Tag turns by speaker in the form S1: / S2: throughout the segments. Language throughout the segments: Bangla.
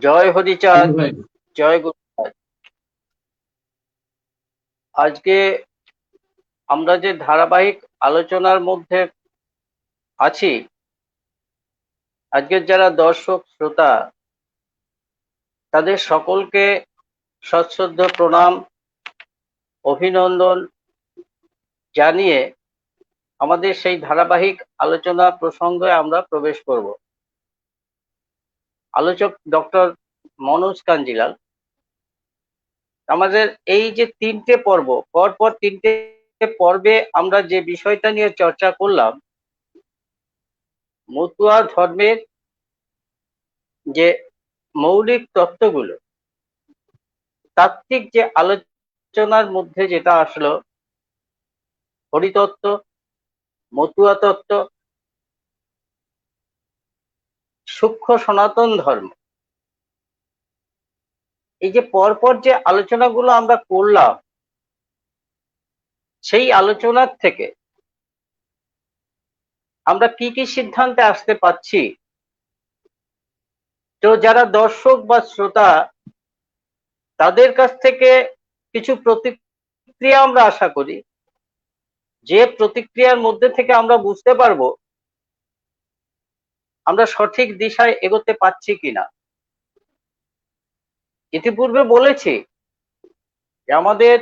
S1: জয় হরিচাঁদ,
S2: ভাই।
S1: জয় গুরুচাঁদ। আজকে আমরা যে ধারাবাহিক আলোচনার মধ্যে আছি, আজকের যারা দর্শক শ্রোতা তাদের সকলকে সশ্রদ্ধ প্রণাম, অভিনন্দন জানিয়ে আমাদের সেই ধারাবাহিক আলোচনা প্রসঙ্গে আমরা প্রবেশ করব। আলোচক ডক্টর মনোজ কাঞ্জিলাল। আমাদের এই যে তিনটে পর্ব, পরপর তিনটে পর্বে আমরা যে বিষয়টা নিয়ে চর্চা করলাম, মতুয়া ধর্মের যে মৌলিক তত্ত্বগুলো, তাত্ত্বিক যে আলোচনার মধ্যে যেটা আসলো, হরিতত্ত্ব, মতুয়া তত্ত্ব, সূক্ষ্ম সনাতন ধর্ম, এই যে পরপর যে আলোচনাগুলো আমরা করলাম, সেই আলোচনার থেকে আমরা কি কি সিদ্ধান্তে আসতে পারছি, তো যারা দর্শক বা শ্রোতা তাদের কাছ থেকে কিছু প্রতিক্রিয়া আমরা আশা করি, যে প্রতিক্রিয়ার মধ্যে থেকে আমরা বুঝতে পারবো আমরা সঠিক দিশায় এগোতে পারছি কিনা। ইতিপূর্বে বলেছি যে আমাদের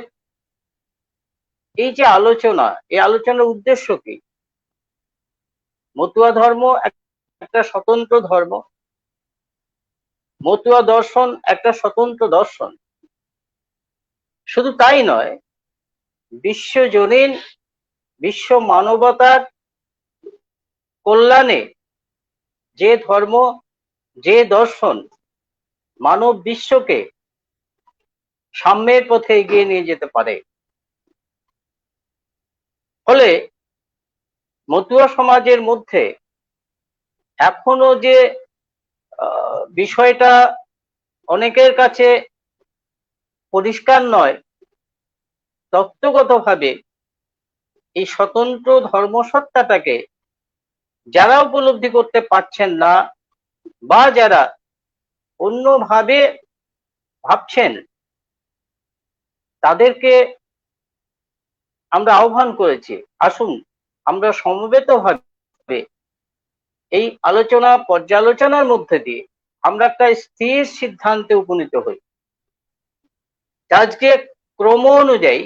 S1: এই যে আলোচনা, এই আলোচনার উদ্দেশ্য কি। মতুয়া ধর্ম একটা স্বতন্ত্র ধর্ম, মতুয়া দর্শন একটা স্বতন্ত্র দর্শন। শুধু তাই নয়, বিশ্বজনীন, বিশ্ব মানবতার কল্যাণে যে ধর্ম, যে দর্শন মানব বিশ্বকে সাম্যের পথে এগিয়ে নিয়ে যেতে পারে। ফলে মতুয়া সমাজের মধ্যে এখনো যে বিষয়টা অনেকের কাছে পরিষ্কার নয়, তত্ত্বগতভাবে এই স্বতন্ত্র ধর্মসত্তাটাকে যারা উপলব্ধি করতে পারছেন না বা যারা অন্যভাবে ভাবছেন, তাদেরকে আমরা আহ্বান করেছি, আসুন আমরা সমবেতভাবে এই আলোচনা পর্যালোচনার মধ্যে দিয়ে আমরা একটা স্থির সিদ্ধান্তে উপনীত হই। আজকে ক্রম অনুযায়ী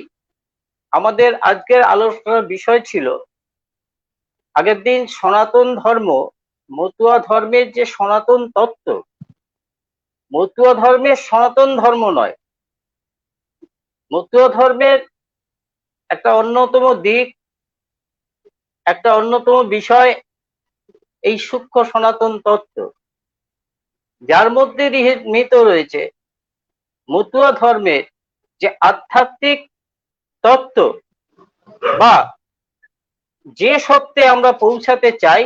S1: আমাদের আজকের আলোচনার বিষয় ছিল, আগের দিন সনাতন ধর্ম, মতুয়া ধর্মের যে সনাতন তত্ত্ব, মতুয়া ধর্মের সনাতন ধর্ম নয়, মতুয়া ধর্মের একটা অন্যতম দিক, একটা অন্যতম বিষয় এই সূক্ষ্ম সনাতন তত্ত্ব, যার মধ্যে নিহিত রয়েছে মতুয়া ধর্মের যে আধ্যাত্মিক তত্ত্ব বা যে সত্যে আমরা পৌঁছাতে চাই,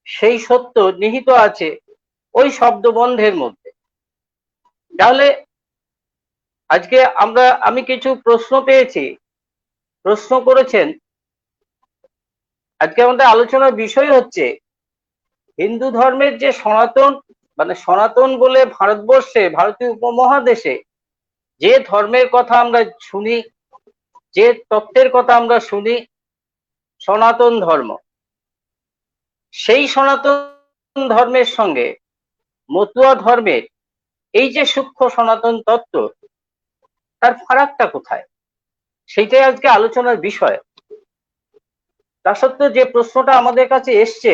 S1: সেই সত্য নিহিত আছে ওই শব্দবন্ধের মধ্যে। তাহলে আজকে আমি কিছু প্রশ্ন পেয়েছি, প্রশ্ন করেছেন। আজকে আমাদের আলোচনার বিষয় হচ্ছে হিন্দু ধর্মের যে সনাতন, মানে সনাতন বলে ভারতবর্ষে, ভারতীয় উপমহাদেশে যে ধর্মের কথা আমরা শুনি, যে তত্ত্বের কথা আমরা শুনি, সনাতন ধর্ম, সেই সনাতন ধর্মের সঙ্গে মতুয়া ধর্মের এই যে সূক্ষ্ম সনাতন তত্ত্ব, তার ফারাকটা কোথায়, সেইটাই আজকে আলোচনার বিষয়। তা সত্ত্বেও যে প্রশ্নটা আমাদের কাছে এসছে,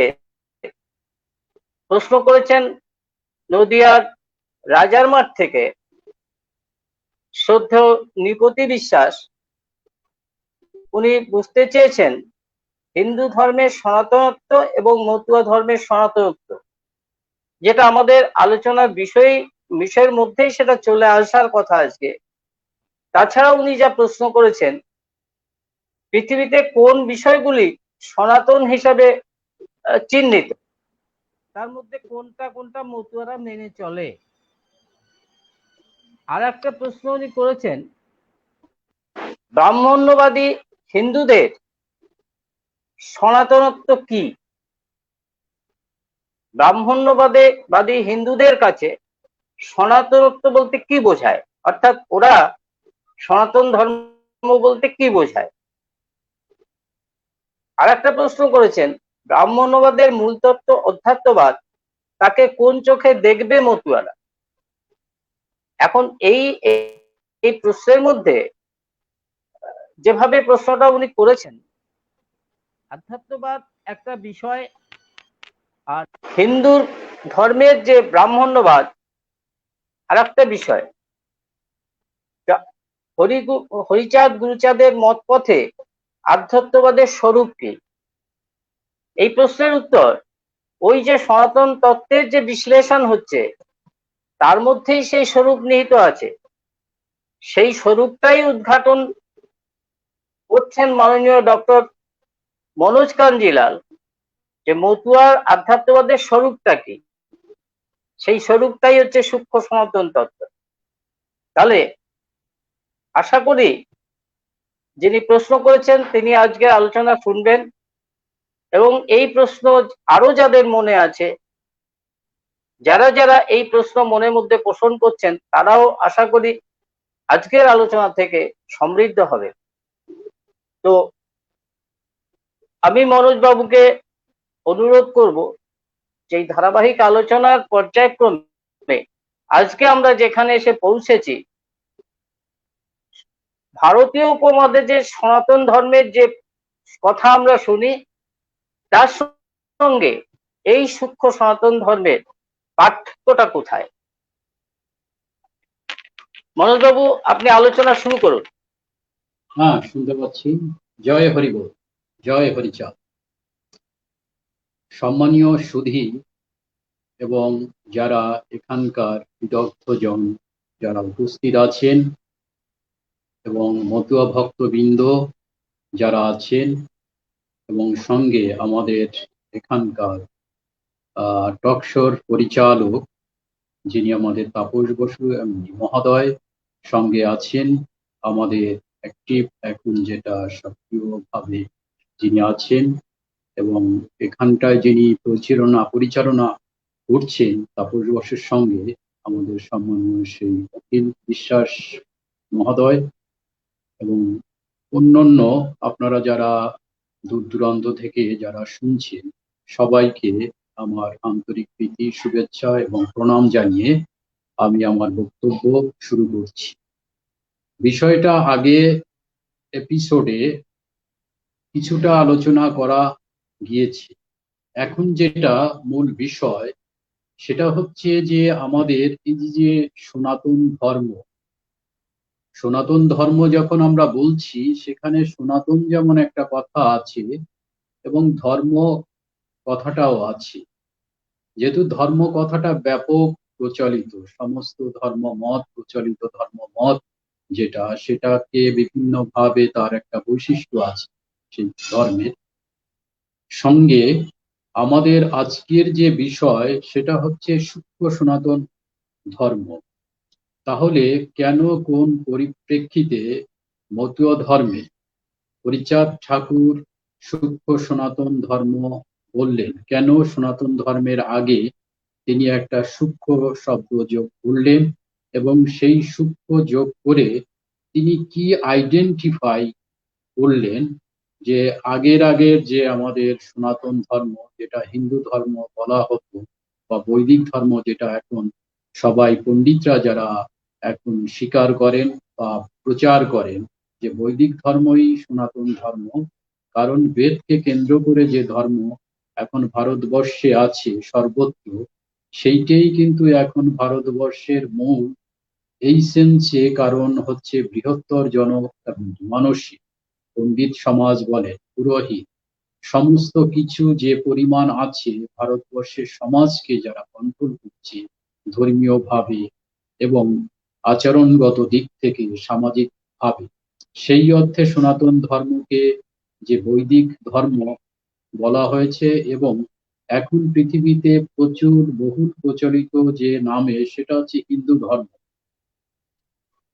S1: প্রশ্ন করেছেন নদিয়ার রাজারমাঠ থেকে শ্রদ্ধেয় নৃপতি বিশ্বাস। উনি বুঝতে চেয়েছেন হিন্দু ধর্মের সনাতনত্ব এবং মতুয়া ধর্মের সনাতনত্ব, যেটা আমাদের আলোচনার বিষয়ের মধ্যেই সেটা চলে আসার কথা আজকে। তাছাড়া উনি যা প্রশ্ন করেছেন, পৃথিবীতে কোন বিষয়গুলি সনাতন হিসাবে চিহ্নিত, তার মধ্যে কোনটা কোনটা মতুয়ারা মেনে চলে। আর একটা প্রশ্ন উনি করেছেন, ব্রাহ্মণ্যবাদী হিন্দুদের সনাতনত্ব কি। ব্রাহ্মণ্যবাদী হিন্দুদের কাছে সনাতনত্ব বলতে কি বোঝায়, অর্থাৎ ওরা সনাতন ধর্ম বলতে কি বোঝায়। আর একটা প্রশ্ন করেছেন, ব্রাহ্মণ্যবাদের মূল তত্ত্ব অধ্যাত্মবাদ, তাকে কোন চোখে দেখবে মতুয়ারা। এখন এই প্রশ্নের মধ্যে যেভাবে প্রশ্নটা উনি করেছেন, আধ্যাত্মবাদ একটা বিষয়, আর হিন্দু ধর্মের যে ব্রাহ্মণ্যবাদ আর একটা বিষয়। হরিচাঁদ গুরুচাঁদের মত পথে আধ্যাত্মবাদের স্বরূপ কি? এই প্রশ্নের উত্তর ওই যে সনাতন তত্ত্বের যে বিশ্লেষণ হচ্ছে তার মধ্যেই সেই স্বরূপ নিহিত আছে। সেই স্বরূপটাই উদ্ঘাটন করছেন মাননীয় ডক্টর মনোজ কাঞ্জিলাল, যে মতুয়ার আধ্যাত্মবাদের স্বরূপটা কি। সেই স্বরূপটাই হচ্ছে সূক্ষ্ম সনাতন তত্ত্ব। তাহলে আশা করি যিনি প্রশ্ন করেছেন তিনি আজকে আলোচনা শুনবেন, এবং এই প্রশ্ন আরো যাদের মনে আছে, যারা যারা এই প্রশ্ন মনের মধ্যে পোষণ করছেন, তারাও আশা করি আজকের আলোচনা থেকে সমৃদ্ধ হবে। তো আমি মনোজ বাবুকে অনুরোধ করব যে এই ধারাবাহিক আলোচনার পর্যায়ক্রমে আজকে আমরা যেখানে এসে পৌঁছেছি, ভারতীয় উপমহাদেশে সনাতন ধর্মের যে কথা আমরা শুনি তার সঙ্গে এই সূক্ষ্ম সনাতন ধর্মের পার্থক্যটা কোথায়। মনোজ বাবু, আপনি আলোচনা শুরু করুন।
S2: হ্যাঁ, শুনতে পাচ্ছি। জয় হরিবোল, জয় হরিচাঁদ। সম্মানীয় সুধী এবং যারা এখানকার বিদগ্ধজন যারা উপস্থিত আছেন এবং মতুয়া ভক্তবৃন্দ যারা আছেন, এবং সঙ্গে আমাদের এখানকার টকশোর পরিচালক যিনি আমাদের তাপস বসু মহোদয়, সঙ্গে আছেন আমাদের অ্যাক্টিভ এখন যেটা সক্রিয়ভাবে যিনি আছেন, এবং এখানটায় যিনি পরিচালনা করছেন তাপস বসুর সঙ্গে আমাদের সম্মানীয় সেই অখিল বিশ্বাস মহোদয়, এবং অন্যান্য আপনারা যারা দূর দূরান্ত থেকে যারা শুনছেন সবাইকে আমার আন্তরিক প্রীতি, শুভেচ্ছা এবং প্রণাম জানিয়ে আমি আমার বক্তব্য শুরু করছি। বিষয়টা আগে এপিসোডে কিছুটা আলোচনা করা গিয়েছে। এখন যেটা মূল বিষয় সেটা হচ্ছে যে আমাদের এই যে সনাতন ধর্ম যখন আমরা বলছি, সেখানে সনাতন যেমন একটা কথা আছে এবং ধর্ম কথাটাও আছে। যেহেতু ধর্ম কথাটা ব্যাপক প্রচলিত, সমস্ত ধর্মমত প্রচলিত ধর্মমত যেটা, সেটাকে বিভিন্ন ভাবে তার একটা বৈশিষ্ট্য আছে সেই ধর্মের সঙ্গে। আমাদের আজকের যে বিষয় সেটা হচ্ছে সূক্ষ্ম সনাতন ধর্ম। তাহলে কেন, কোন পরিপ্রেক্ষিতে মতুয়া ধর্মে হরিচাঁদ ঠাকুর সূক্ষ্ম সনাতন ধর্ম বললেন? কেন সনাতন ধর্মের আগে তিনি একটা সূক্ষ্ম শব্দ যোগ করলেন, এবং সেই সূক্ষ্ম যোগ করে তিনি কি আইডেন্টিফাই করলেন যে আগের যে আমাদের সনাতন ধর্ম, যেটা হিন্দু ধর্ম বলা হতো, বা বৈদিক ধর্ম যেটা এখন সবাই পণ্ডিতরা যারা এখন স্বীকার করেন বা প্রচার করেন যে বৈদিক ধর্মই সনাতন ধর্ম, কারণ বেদকে কেন্দ্র করে যে ধর্ম এখন ভারতবর্ষে আছে সর্বত্র, সেইটাই কিন্তু এখন ভারতবর্ষের মূল। এই সেন্সে কারণ হচ্ছে বৃহত্তর মানসিক পণ্ডিত সমাজ বলে, পুরোহিত, সমস্ত কিছু যে পরিমাণ আছে ভারতবর্ষের সমাজকে যারা কন্ট্রোল করছে ধর্মীয় ভাবে এবং আচরণগত দিক থেকে সামাজিক ভাবে, সেই অর্থে সনাতন ধর্মকে যে বৈদিক ধর্ম বলা হয়েছে। এবং এখন পৃথিবীতে বহুল প্রচলিত যে নামে সেটা হচ্ছে হিন্দু ধর্ম।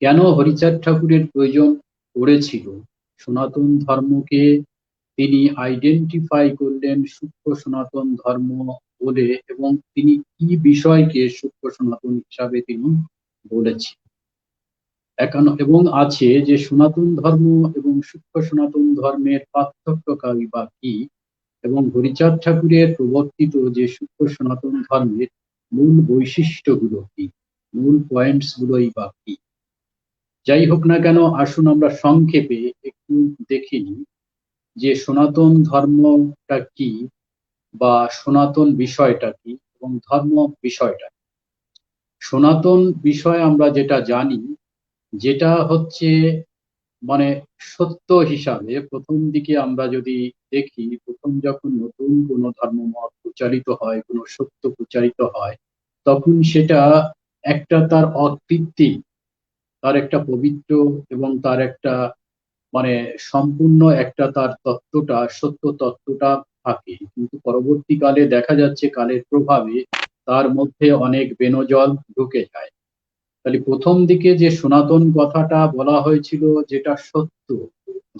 S2: কেন হরিচাঁদ ঠাকুরের প্রয়োজন পড়েছিল সনাতন ধর্মকে তিনি আইডেন্টিফাই করলেন সূক্ষ্ম সনাতন ধর্ম বলে এবং তিনি কি বিষয়কে সূক্ষ্ম সনাতন হিসাবে তিনি বলেছেন। এবং আছে যে সনাতন ধর্ম এবং সূক্ষ্ম সনাতন ধর্মের পার্থক্যকারী বা কি, এবং হরিচাঁদ ঠাকুরের প্রবর্তিত যে সূক্ষ্ম সনাতন ধর্মের মূল বৈশিষ্ট্যগুলো কি, মূল পয়েন্টস গুলোই বা কি। যাই হোক না কেন, আসুন আমরা সংক্ষেপে একটু দেখে নিই যে সনাতন ধর্মটা কি, বা সনাতন বিষয়টা কি, এবং ধর্ম বিষয়টা কি। সনাতন বিষয় আমরা যেটা জানি, যেটা হচ্ছে মানে সত্য হিসাবে প্রথম দিকে আমরা যদি দেখি, প্রথম যখন নতুন কোনো ধর্মমত প্রচারিত হয়, কোনো সত্য প্রচারিত হয়, তখন সেটা একটা তার অকৃত্রিম, তার একটা পবিত্র এবং তার একটা মানে সম্পূর্ণ একটা তার তত্ত্বটা, সত্য তত্ত্বটা থাকে। কিন্তু পরবর্তীকালে দেখা যাচ্ছে কালের প্রভাবে তার মধ্যে অনেক বেনজল ঢুকে যায়। তাহলে প্রথম দিকে যে সনাতন কথাটা বলা হয়েছিল, যেটা সত্য,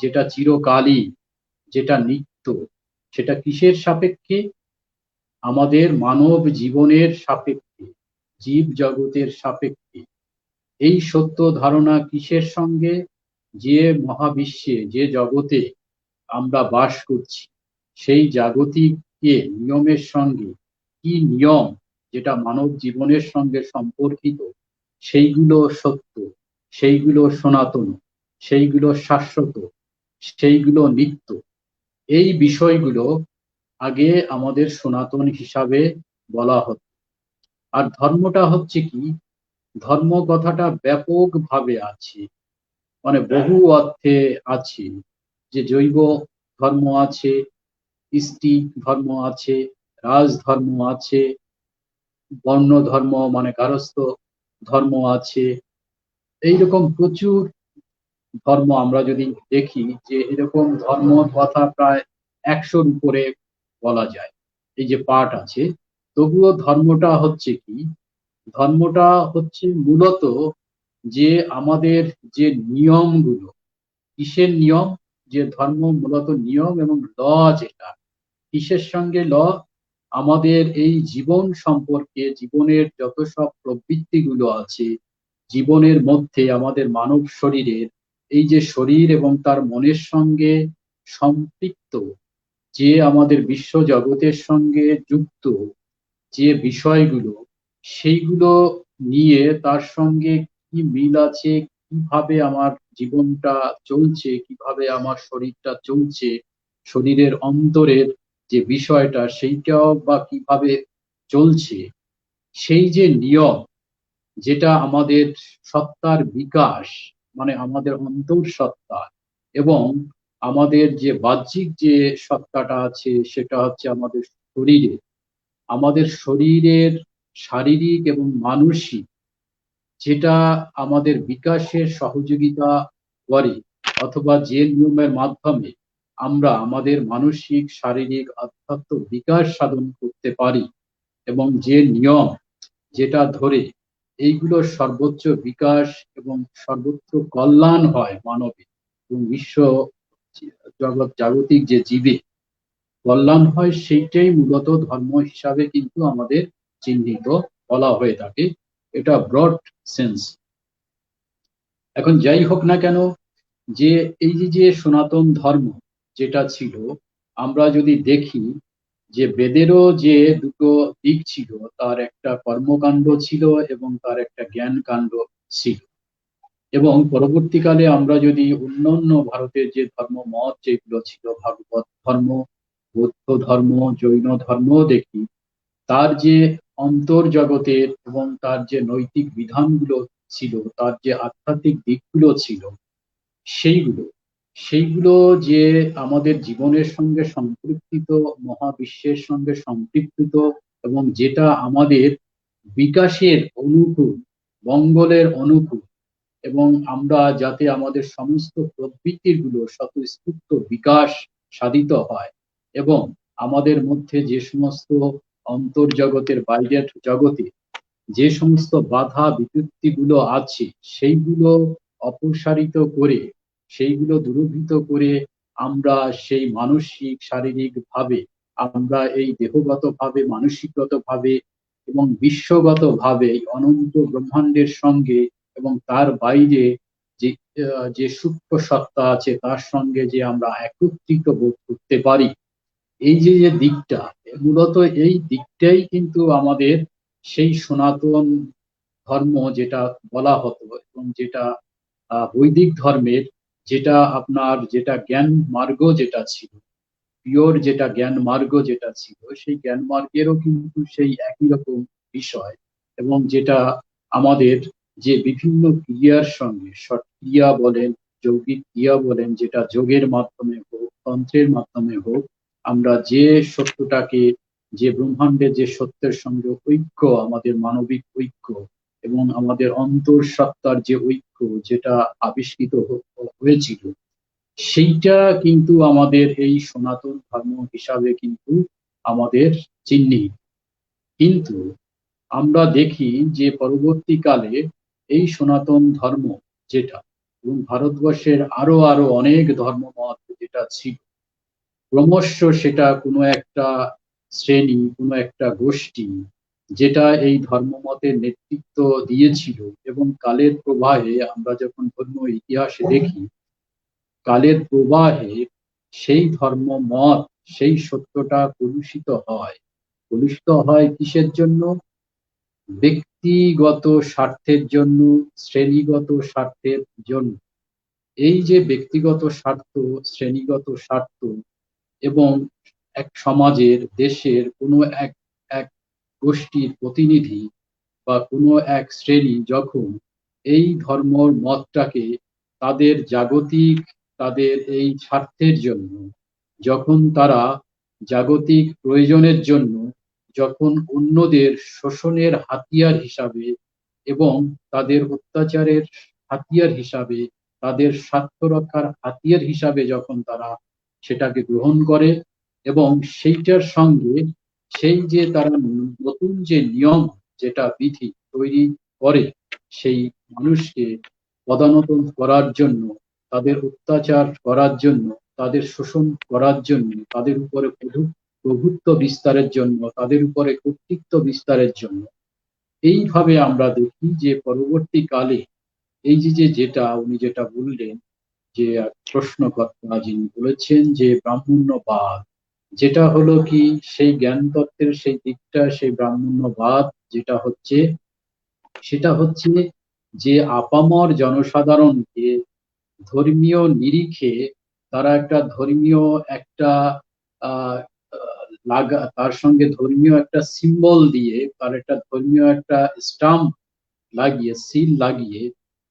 S2: যেটা চিরকালই, যেটা নিত্য, সেটা কিসের সাপেক্ষে? আমাদের মানব জীবনের সাপেক্ষে, জীব জগতের সাপেক্ষে। এই সত্য ধারণা কিসের সঙ্গে? যে মহাবিশ্বে, যে জগতে আমরা বাস করছি, সেই জাগতিক নিয়মের সঙ্গে কি নিয়ম, যেটা মানব জীবনের সঙ্গে সম্পর্কিত, সেইগুলো সত্য, সেইগুলো সনাতন, সেইগুলো শাশ্বত, সেইগুলো নিত্য। এই বিষয়গুলো আগে আমাদের সনাতন হিসাবে বলা হতো। আর ধর্মটা হচ্ছে কি? ধর্ম কথাটা ব্যাপক ভাবে আছে, মানে বহু অর্থে আছে। যে জৈব ধর্ম আছে, স্ত্রী ধর্ম আছে, রাজ ধর্ম আছে, বর্ণ ধর্ম মানে গারস্থ ধর্ম আছে। এইরকম প্রচুর ধর্ম আমরা যদি দেখি, যে এরকম ধর্ম কথা প্রায় 100-র উপরে বলা যায়, এই যে পাঠ আছে। তবুও ধর্মটা হচ্ছে কি? ধর্মটা হচ্ছে মূলত যে আমাদের যে নিয়মগুলো, কিসের নিয়ম? যে ধর্ম মূলত নিয়ম এবং ল, যেটা কিসের সঙ্গে ল? আমাদের এই জীবন সম্পর্কে, জীবনের যত সব প্রবৃত্তিগুলো আছে, জীবনের মধ্যে আমাদের মানব শরীরের এই যে শরীর এবং তার মনের সঙ্গে সম্পৃক্ত, যে আমাদের বিশ্ব জগতের সঙ্গে যুক্ত যে বিষয়গুলো, সেইগুলো নিয়ে তার সঙ্গে কি মিল আছে, কিভাবে আমার জীবনটা চলছে, কিভাবে আমার শরীরটা চলছে, শরীরের অন্তরের যে বিষয়টা সেইটাও বা কিভাবে চলছে, সেই যে নিয়ম, যেটা আমাদের সত্তার বিকাশ, মানে আমাদের অন্তর সত্তা, এবং আমাদের যে বাহ্যিক যে সত্তাটা আছে, সেটা হচ্ছে আমাদের শরীরে, আমাদের শরীরের শারীরিক এবং মানসিক, যেটা আমাদের বিকাশের সহযোগিতা করে, অথবা যে নিয়মের মাধ্যমে আমরা আমাদের মানসিক, শারীরিক, আধ্যাত্মিক বিকাশ সাধন করতে পারি, এবং যে নিয়ম যেটা ধরে এইগুলোর সর্বোচ্চ বিকাশ এবং সর্বোচ্চ কল্যাণ হয় মানবের এবং বিশ্ব জাগতিক যে জীবে কল্যাণ হয়, সেইটাই মূলত ধর্ম হিসাবে কিন্তু আমাদের চিহ্নিত বলা হয়ে থাকে। এটা ব্রড সেন্স। এখন যাই হোক না কেন, যে এই যে সনাতন ধর্ম যেটা ছিল, আমরা যদি দেখি যে বেদেরও যে দুটো দিক ছিল, তার একটা কর্মকাণ্ড ছিল এবং তার একটা জ্ঞান কাণ্ড ছিল। এবং পরবর্তীকালে আমরা যদি অন্যান্য ভারতের যে ধর্ম মত যেগুলো ছিল, ভাগবত ধর্ম, বৌদ্ধ ধর্ম, জৈন ধর্ম দেখি, তার যে অন্তর্জগতের এবং তার যে নৈতিক বিধানগুলো ছিল, তার যে আধ্যাত্মিক দিকগুলো ছিল, সেইগুলো সেইগুলো যে আমাদের জীবনের সঙ্গে সম্পৃক্ত, মহাবিশ্বের সঙ্গে সম্পৃক্ত, এবং যেটা আমাদের বিকাশের অনুকূল, মঙ্গলের অনুকূল, এবং আমরা যাতে আমাদের সমস্ত প্রবৃত্তির গুলো স্বতঃস্ফূর্ত বিকাশ সাধিত হয়, এবং আমাদের মধ্যে যে সমস্ত অন্তর্জগতের বাইরের জগতে যে সমস্ত বাধা বিপত্তি গুলো আছে, সেইগুলো অপসারিত করে, সেইগুলো দূরীভূত করে আমরা সেই মানসিক, শারীরিক ভাবে আমরা এই দেহগত ভাবে, মানসিকগত ভাবে এবং বিশ্বগত ভাবে অনন্ত ব্রহ্মাণ্ডের সঙ্গে এবং তার বাইরে যে যে সূক্ষ্ম সত্তা আছে তার সঙ্গে যে আমরা একত্রিত বোধ করতে পারি, এই যে যে দিকটা, মূলত এই দিকটাই কিন্তু আমাদের সেই সনাতন ধর্ম যেটা বলা হতো এবং যেটা বৈদিক ধর্মের, যেটা আপনার যেটা জ্ঞান মার্গ যেটা ছিল, পিওর যেটা জ্ঞান মার্গ যেটা ছিল, সেই জ্ঞান মার্গেরও কিন্তু সেই একই রকম বিষয়। এবং যেটা আমাদের যে বিভিন্ন ক্রিয়ার সঙ্গে, সৎ ক্রিয়া বলেন, যৌগিক ক্রিয়া বলেন, যেটা যোগের মাধ্যমে হোক, তন্ত্রের মাধ্যমে হোক, আমরা যে সত্যটাকে, যে ব্রহ্মাণ্ডের যে সত্যের সঙ্গে ঐক্য, আমাদের মানবিক ঐক্য এবং আমাদের অন্তঃসত্ত্বার যে ঐক্য যেটা আবিষ্কৃত হয়েছিল, সেইটা কিন্তু আমাদের এই সনাতন ধর্ম হিসাবে কিন্তু আমাদের চিহ্নিত। কিন্তু আমরা দেখি যে পরবর্তীকালে এই সনাতন ধর্ম যেটা, এবং ভারতবর্ষের আরো আরো অনেক ধর্মমত যেটা ছিল, ক্রমশ সেটা কোনো একটা শ্রেণী, কোনো একটা গোষ্ঠী যেটা এই ধর্মমতের নেতৃত্ব দিয়েছিল, এবং কালের প্রবাহে আমরা যখন ধর্মীয় ইতিহাসে দেখি, কালের প্রবাহে সেই ধর্ম মত, সেই সত্যটা কলুষিত হয়। কলুষিত হয় কিসের জন্য? ব্যক্তিগত স্বার্থের জন্য, শ্রেণীগত স্বার্থের জন্য। এই যে ব্যক্তিগত স্বার্থ, শ্রেণীগত স্বার্থ এবং এক সমাজের, দেশের কোনো এক এক গোষ্ঠীর প্রতিনিধি বা কোনো এক শ্রেণী যখন এই ধর্মর মতটাকে তাদের জাগতিক, তাদের এই স্বার্থের জন্য, যখন তারা জাগতিক প্রয়োজনের জন্য, যখন অন্যদের শোষণের হাতিয়ার হিসাবে এবং তাদের অত্যাচারের হাতিয়ার হিসাবে, তাদের স্বার্থ রক্ষার হাতিয়ার হিসাবে যখন তারা সেটাকে গ্রহণ করে, এবং সেইটার সঙ্গে সেই যে তারা নতুন যে নিয়ম, যেটা বিধি তৈরি করে, সেই মানুষকে পদানত করার জন্য, তাদের অত্যাচার করার জন্য, তাদের শোষণ করার জন্য, তাদের উপরে প্রভুত্ব বিস্তারের জন্য, তাদের উপরে কর্তৃত্ব বিস্তারের জন্য, এইভাবে আমরা দেখি যে পরবর্তীকালে এই যে যেটা উনি যেটা বললেন, যে প্রশ্নকর্তা যিনি বলেছেন যে ব্রাহ্মণ্যবাদ, যেটা হলো কি সেই জ্ঞান তত্ত্বের সেই দিকটা, সেই ব্রাহ্মণ্যবাদ যেটা হচ্ছে, সেটা হচ্ছে যে আপামর জনসাধারণকে ধর্মীয় নিরিখে, তারা একটা ধর্মীয় একটা আহ লাগা, তার সঙ্গে ধর্মীয় একটা সিম্বল দিয়ে, তার একটা ধর্মীয় একটা স্টাম্প লাগিয়ে, সিল লাগিয়ে,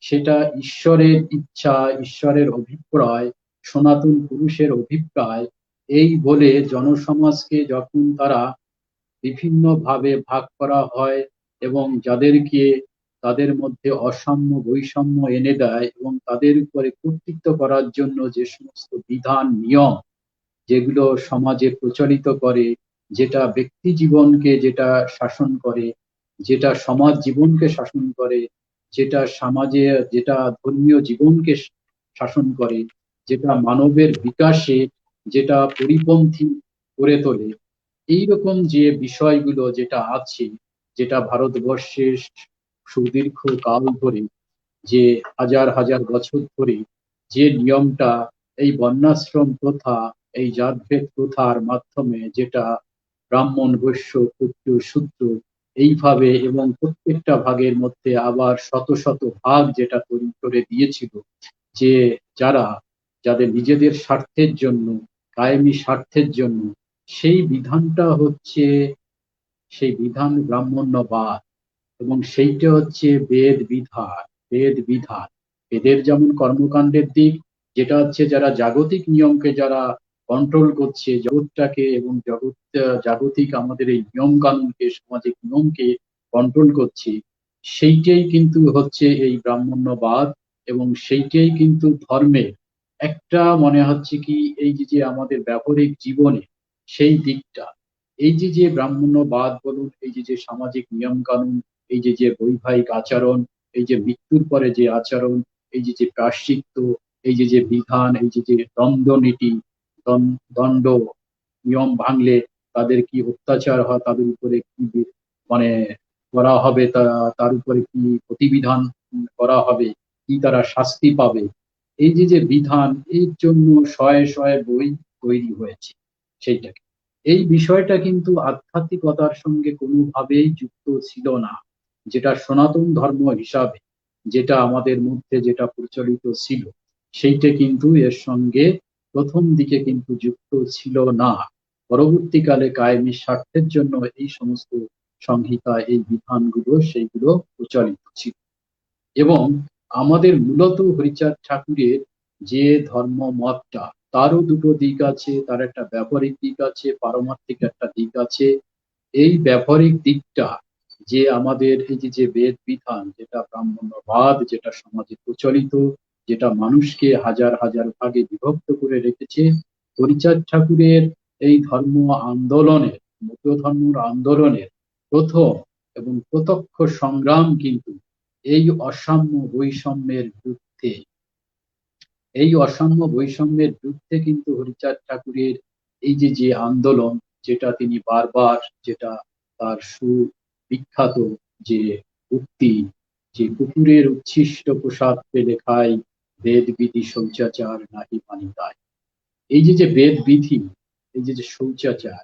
S2: সেটা ঈশ্বরের ইচ্ছা, ঈশ্বরের অভিপ্রায়, সনাতন পুরুষের অভিপ্রায়, এই বলে জনসমাজকে যখন তারা বিভিন্ন ভাবে ভাগ করা হয় এবং যাদেরকে তাদের মধ্যে অসাম্য বৈষম্য এনে দেয় এবং তাদের উপরে কর্তৃত্ব করার জন্য যে সমস্ত বিধান নিয়ম যেগুলো সমাজে প্রচলিত করে, যেটা ব্যক্তি জীবনকে যেটা শাসন করে, যেটা সমাজ জীবনকে শাসন করে, যেটা সমাজে, যেটা ধর্মীয় জীবনকে শাসন করে, যেটা মানবের বিকাশে যেটা পরিপন্থী করে তোলে, এইরকম যে বিষয়গুলো যেটা আছে, যেটা ভারতবর্ষের সুদীর্ঘ কাল ধরে, যে হাজার হাজার বছর ধরে যে নিয়মটা, এই বর্ণাশ্রম প্রথা, এই জাতভেদ প্রথার মাধ্যমে যেটা ব্রাহ্মণ, বৈশ্য, ক্ষত্রিয়, শূদ্র, এইভাবে এবং প্রত্যেকটা ভাগের মধ্যে আবার শত শত ভাগ যেটা তৈরি করে দিয়েছিল, যে যারা, যাদের নিজেদের স্বার্থের জন্য, কায়েমি স্বার্থের জন্য, সেই বিধানটা হচ্ছে, সেই বিধান ব্রাহ্মণ্যবাদ। এবং সেইটা হচ্ছে বেদ বিধান। বেদ বিধান, বেদের যেমন কর্মকাণ্ডের দিক, যেটা হচ্ছে যারা জাগতিক নিয়মকে যারা কন্ট্রোল করছে, জগৎটাকে এবং জাগতিক আমাদের এই নিয়ম কানুনকে, সামাজিক নিয়মকে কন্ট্রোল করছে, সেইটাই কিন্তু হচ্ছে এই ব্রাহ্মণ্যবাদ। এবং সেইটাই কিন্তু ধর্মের একটা, মনে হচ্ছে কি, এই যে আমাদের ব্যবহারিক জীবনে সেই দিকটা, এই যে ব্রাহ্মণ্যবাদ বলুন, এই যে সামাজিক নিয়ম কানুন, এই যে বৈবাহিক আচরণ, এই যে মৃত্যুর পরে যে আচরণ, এই যে প্রায়শ্চিত্ত, এই যে বিধান, এই যে দ্বন্দ্ব নীতি, দণ্ড নিয়ম ভাঙলে তাদের কি অত্যাচার হয়, তাদের উপরে কি মানে করা হবে, তার উপরে কি প্রতিবিধান করা হবে, কি তারা শাস্তি পাবে, এই যে যে বিধান, এর জন্য শয়ে শয়ে বই তৈরি হয়েছে সেইটাকে। এই বিষয়টা কিন্তু আধ্যাত্মিকতার সঙ্গে কোনোভাবেই যুক্ত ছিল না, যেটা সনাতন ধর্ম হিসাবে যেটা আমাদের মধ্যে যেটা প্রচলিত ছিল, সেইটা কিন্তু এর সঙ্গে প্রথম দিকে কিন্তু যুক্ত ছিল না। পরবর্তীকালে কায়েমী স্বার্থের জন্য এই সমস্ত সংহিতা, এই বিধানগুলো সেইগুলো প্রচলিত ছিল। এবং আমাদের মূলত হরিচাঁদ ঠাকুরের যে ধর্ম মতটা, তারও দুটো দিক আছে, তার একটা ব্যবহারিক দিক আছে, পারমার্থিক একটা দিক আছে। এই ব্যবহারিক দিকটা যে আমাদের এই যে যে বেদ বিধান, যেটা ব্রাহ্মণ্যবাদ, যেটা সমাজে প্রচলিত, যেটা মানুষকে হাজার হাজার ভাগে বিভক্ত করে রেখেছে, হরিচাঁদ ঠাকুরের এই ধর্ম আন্দোলনের, মূল ধর্মের আন্দোলনের প্রথম এবং প্রত্যক্ষ সংগ্রাম কিন্তু এই অসাম্য বৈষম্যের বিরুদ্ধে। এই অসাম্য বৈষম্যের বিরুদ্ধে কিন্তু হরিচাঁদ ঠাকুরের এই যে যে আন্দোলন, যেটা তিনি বারবার, যেটা তার সুবিখ্যাত যে উক্তি, যে কুকুরের উচ্ছিষ্ট প্রসাদ পেলে খাই, বেদ বিধি শৌচাচার নাহি মানি তাই। এই যে যে বেদ বিধি, এই যে যে শৌচাচার,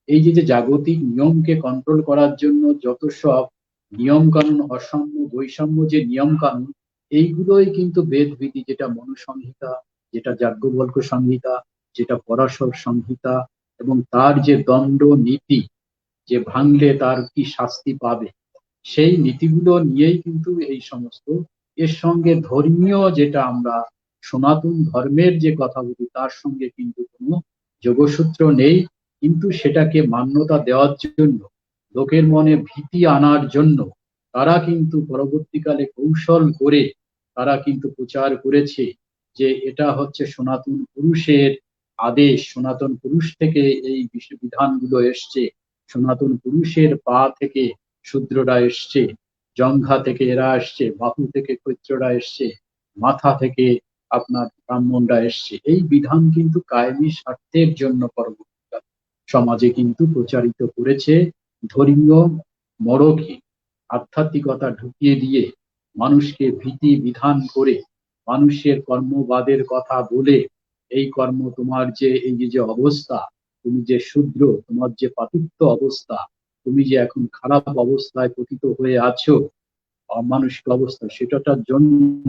S2: এই যে যে জাগতিক নিয়মকে কন্ট্রোল করার জন্য যত সব নিয়ম কানুন, অসাম্য বৈষম্য যে নিয়ম কানুন, এইগুলোই কিন্তু বেদ বিধি, যেটা মনুসংহিতা, যেটা যাজ্ঞবল্ক্য সংহিতা, যেটা পরাশর সংহিতা, এবং তার যে দণ্ড নীতি, যে ভাঙলে তার কি শাস্তি পাবে, সেই নীতিগুলো নিয়েই কিন্তু এই সমস্ত। এর সঙ্গে ধর্মীয় যেটা আমরা সনাতন ধর্মের যে কথা বলি, তার সঙ্গে কিন্তু কোনো যোগসূত্র নেই, কিন্তু সেটাকে মান্যতা দেওয়ার জন্য, লোকের মনে ভীতি আনার জন্য তারা কিন্তু পরবর্তীকালে কৌশল করে তারা কিন্তু প্রচার করেছে যে এটা হচ্ছে সনাতন পুরুষের আদেশ, সনাতন পুরুষ থেকে এই বিধানগুলো এসছে, সনাতন পুরুষের পা থেকে শূদ্ররা এসছে, জঙ্ঘা থেকে এরা এসছে, বাহু থেকে ক্ষত্ররা এসছে, মাথা থেকে আপনার ব্রাহ্মণরা এসছে। এই বিধান কিন্তু কায়েমী স্বার্থের জন্য পরবর্তীকালে সমাজে কিন্তু প্রচারিত করেছে। ধর্মীয় মড়কে আধ্যাত্মিকতা ঢুকিয়ে দিয়ে মানুষকে ভীতি বিধান করে, মানুষের কর্মবাদের কথা বলে, এই কর্ম তোমার যে এই যে যে অবস্থা, তুমি যে শূদ্র, তোমার যে পাতিত্ব অবস্থা, তুমি যে এখন খারাপ অবস্থায় পতিত হয়ে আছো, অমানুষিক অবস্থা, সেটার জন্য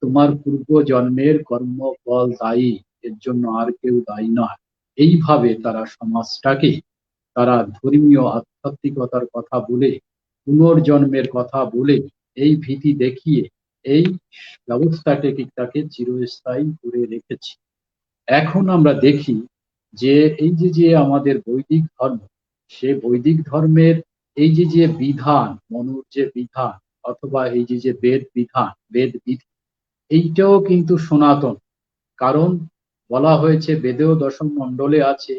S2: তোমার পূর্ব জন্মের কর্মফল দায়ী, এর জন্য আর কেউ দায়ী নয়। এইভাবে তারা সমাজটাকে, তারা ধর্মীয় আধ্যাত্মিকতার কথা বলে, পুনর্জন্মের কথা বলে, এই ভীতি দেখিয়ে এই ব্যবস্থাটাকে তাকে চিরস্থায়ী করে রেখেছে। এখন আমরা দেখি যে এই যে যে আমাদের বৈদিক ধর্ম, সে বৈদিক ধর্মের এই যে যে বিধান, মনুর যে বিধান, অথবা এই যে যে বেদ বিধান, বেদ বিধি, এইটাও কিন্তু সনাতন। কারণ বলা হয়েছে, বেদেও দশম মণ্ডলে আছে,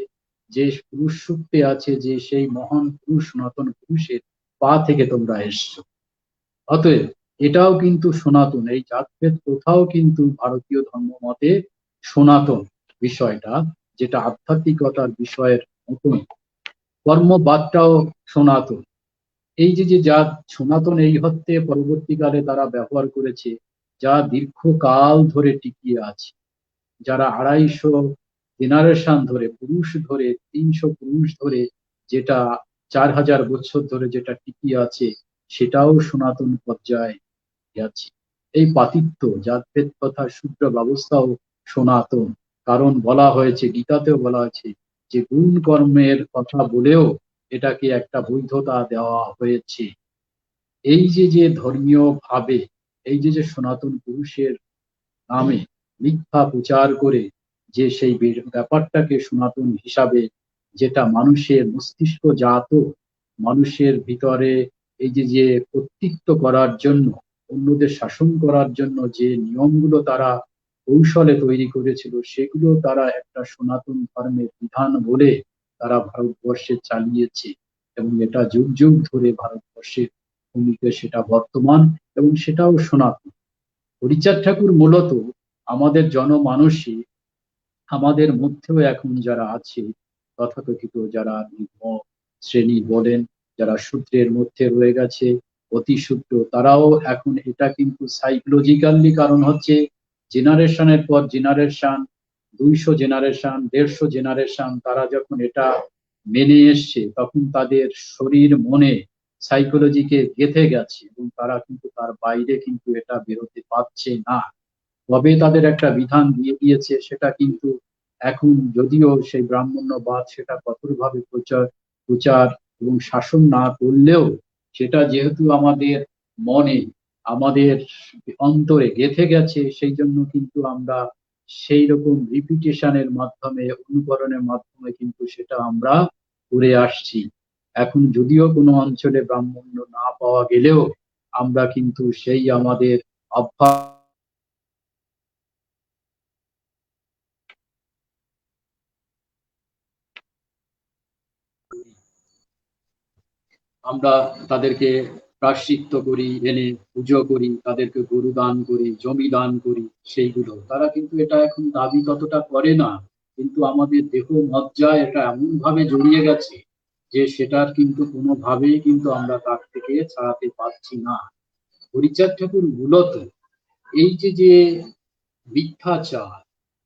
S2: যে পুরুষ সূক্তে আছে, যে সেই মহান পুরুষ সনাতন পুরুষের পা থেকে তোমরা এসছো। অতএব এটাও কিন্তু সনাতন। এই জাতভেদ কোথাও কিন্তু ভারতীয় ধর্ম মতে সনাতন বিষয়টা, যেটা আধ্যাত্মিকতার বিষয়ের মতন, কর্মবাদটাও সনাতন। এই যে যে যা সনাতন, এই হতে পরবর্তীকালে তারা ব্যবহার করেছে, যা দীর্ঘকাল ধরে টিকিয়ে আছে, যারা 250 জেনারেশন ধরে, পুরুষ ধরে, 300 পুরুষ ধরে, যেটা 4000 বছর ধরে যেটা টিকিয়ে আছে, সেটাও সনাতন পর্যায়ে আছে। এই পাতিত্ব, জাতভেদ তথা শূদ্র ব্যবস্থাও সনাতন। কারণ বলা হয়েছে, গীতাতেও বলা হয়েছে যে গুণ কর্মের কথা বলেও এটাকে একটা বৈধতা দেওয়া হয়েছে। এই যে যে ধর্মীয় ভাবে, এই যে যে সনাতন পুরুষের নামে মিথ্যা প্রচার করে, যে সেই ব্যাপারটাকে সনাতন হিসাবে, যেটা মানুষের মস্তিষ্ক জাত, মানুষের ভিতরে এই যে যে কর্তৃত্ব করার জন্য, অন্যদের শাসন করার জন্য যে নিয়মগুলো তারা কৌশলে তৈরি করেছিল, সেগুলো তারা একটা সনাতন ধর্মের বিধান বলে তারা ভারতবর্ষে চালিয়েছে। এবং এটা যুগ যুগ ধরে ভারতবর্ষের ভূমিতে সেটা বর্তমান, এবং সেটাও সনাতন। হরিচাঁদ ঠাকুর মূলত আমাদের জনমানসে, আমাদের মধ্যেও এখন যারা আছে, তথাকথিত যারা নিম্ন শ্রেণী বলেন, যারা সূত্রের মধ্যে রয়ে গেছে, অতি সূত্র, তারাও এখন এটা কিন্তু সাইকোলজিক্যালি, কারণ হচ্ছে জেনারেশনের পর জেনারেশন, 200 জেনারেশন, 150 জেনারেশন, তারা যখন এটা মেনে এসছে তখন তাদের শরীর মনে সাইকোলজিকে গেঁথে গেছে এবং তারা কিন্তু তার বাইরে কিন্তু এটা বেরোতে পারছে না। তবে তাদের একটা বিধান দিয়ে দিয়েছে, সেটা কিন্তু এখন যদিও সেই ব্রাহ্মণ্যবাদ সেটা কঠোরভাবে প্রচার প্রচার এবং শাসন না করলেও, সেটা যেহেতু আমাদের মনে, আমাদের অন্তরে গেঁথে গেছে, সেই জন্য কিন্তু আমরা সেই রকম রিপিটেশনের মাধ্যমে, অনুকরণের মাধ্যমে কিন্তু সেটা আমরা করে আসছি। এখন যদিও কোনো অঞ্চলে ব্রাহ্মণ্য না পাওয়া গেলেও আমরা কিন্তু সেই আমাদের অভ্যাস, আমরা তাদেরকে প্রায়শ্চিত্ত করি, এনে পুজো করি, তাদেরকে গরু দান করি, জমি দান করি, সেইগুলো তারা কিন্তু এটা এখন দাবি ততটা করে না। কিন্তু আমাদের দেহ মজ্জায় এটা এমন ভাবে জড়িয়ে গেছে যে সেটার কিন্তু কোনোভাবেই কিন্তু আমরা তার থেকে ছাড়াতে পারছি না। হরিচাঁদ ঠাকুর মূলত এই যে মিথ্যাচার,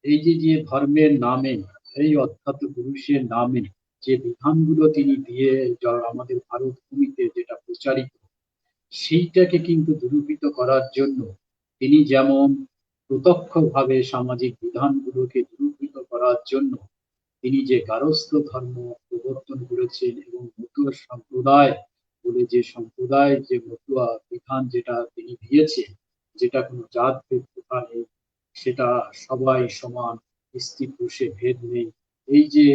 S2: এই যে ধর্মের নামে, এই অধ্যাত্ম পুরুষের নামে যে বিধানগুলো তিনি দিয়ে আমাদের ভারত ভূমিতে যেটা প্রচারিত, সেইটাকে কিন্তু দুরূপিত করার জন্য তিনি যেমন প্রত্যক্ষভাবে সামাজিক বিধানগুলোকে দুরূপিত করার জন্য তিনি যে গারস্থ ধর্ম প্রবর্তন করেছেন এবং মতুয়া সম্প্রদায় বলে যে সম্প্রদায়, যে মতুয়া বিধান যেটা তিনি দিয়েছেন, যেটা কোনো জাত ভেদ প্রথা নেই, সেটা সবাই সমান, স্ত্রী পুরুষে ভেদ নেই, এই যে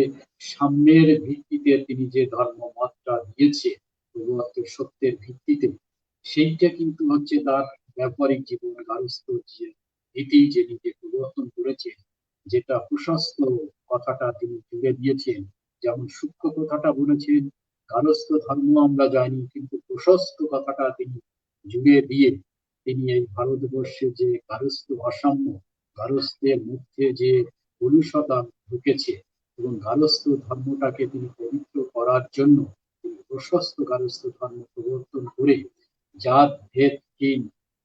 S2: সাম্যের ভিত্তিতে তিনি যে ধর্ম মতটা দিয়েছে, প্রবর্তের সত্যের ভিত্তিতে, সেইটা কিন্তু হচ্ছে তার ব্যবহারিক জীবন, গার্হস্থ্য যে নীতি যে নীতি প্রবর্তন করেছেন, যেটা প্রশস্ত কথাটা তিনি জুড়ে দিয়েছেন। যেমন সূক্ষ্ম কথাটা বলেছেন গার্হস্থ্য ধর্ম আমরা জানি, কিন্তু প্রশস্ত কথাটা তিনি জুড়ে দিয়ে তিনি এই ভারতবর্ষে যে গার্হস্থ্য অসাম্য, গার্হস্থ্যের মধ্যে যে কলুষতা ঢুকেছে এবং গার্হস্থ্য ধর্মটাকে তিনি পবিত্র করার জন্য তিনি প্রশস্ত গার্হস্থ্য ধর্ম প্রবর্তন করে জাত ভেদহীন,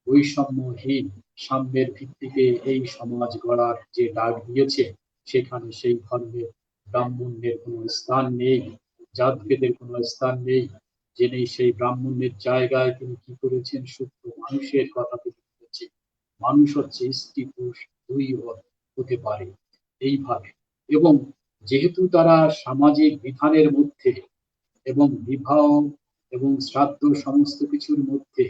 S2: বৈষম্যহীন, সাম্যের ভিত্তিতে এই সমাজ গড়ার যে ডাক দিয়েছে, সেখানে সেই ধর্মে ব্রাহ্মণ্যের কোনো স্থান নেই, জাত ভেদের কোনো স্থান নেই। জেনে সেই ব্রাহ্মণ্যের জায়গায় তিনি কি করেছেন, শুদ্ধ মানুষের কথা তিনি বলেছেন। মানুষ হচ্ছে স্ত্রী পুরুষ দুই হতে পারে এইভাবে। এবং যেহেতু তারা সামাজিক বিধানের মধ্যে এবং বিবাহ এবং শ্রাদ্ধ সমস্ত কিছুর মধ্যে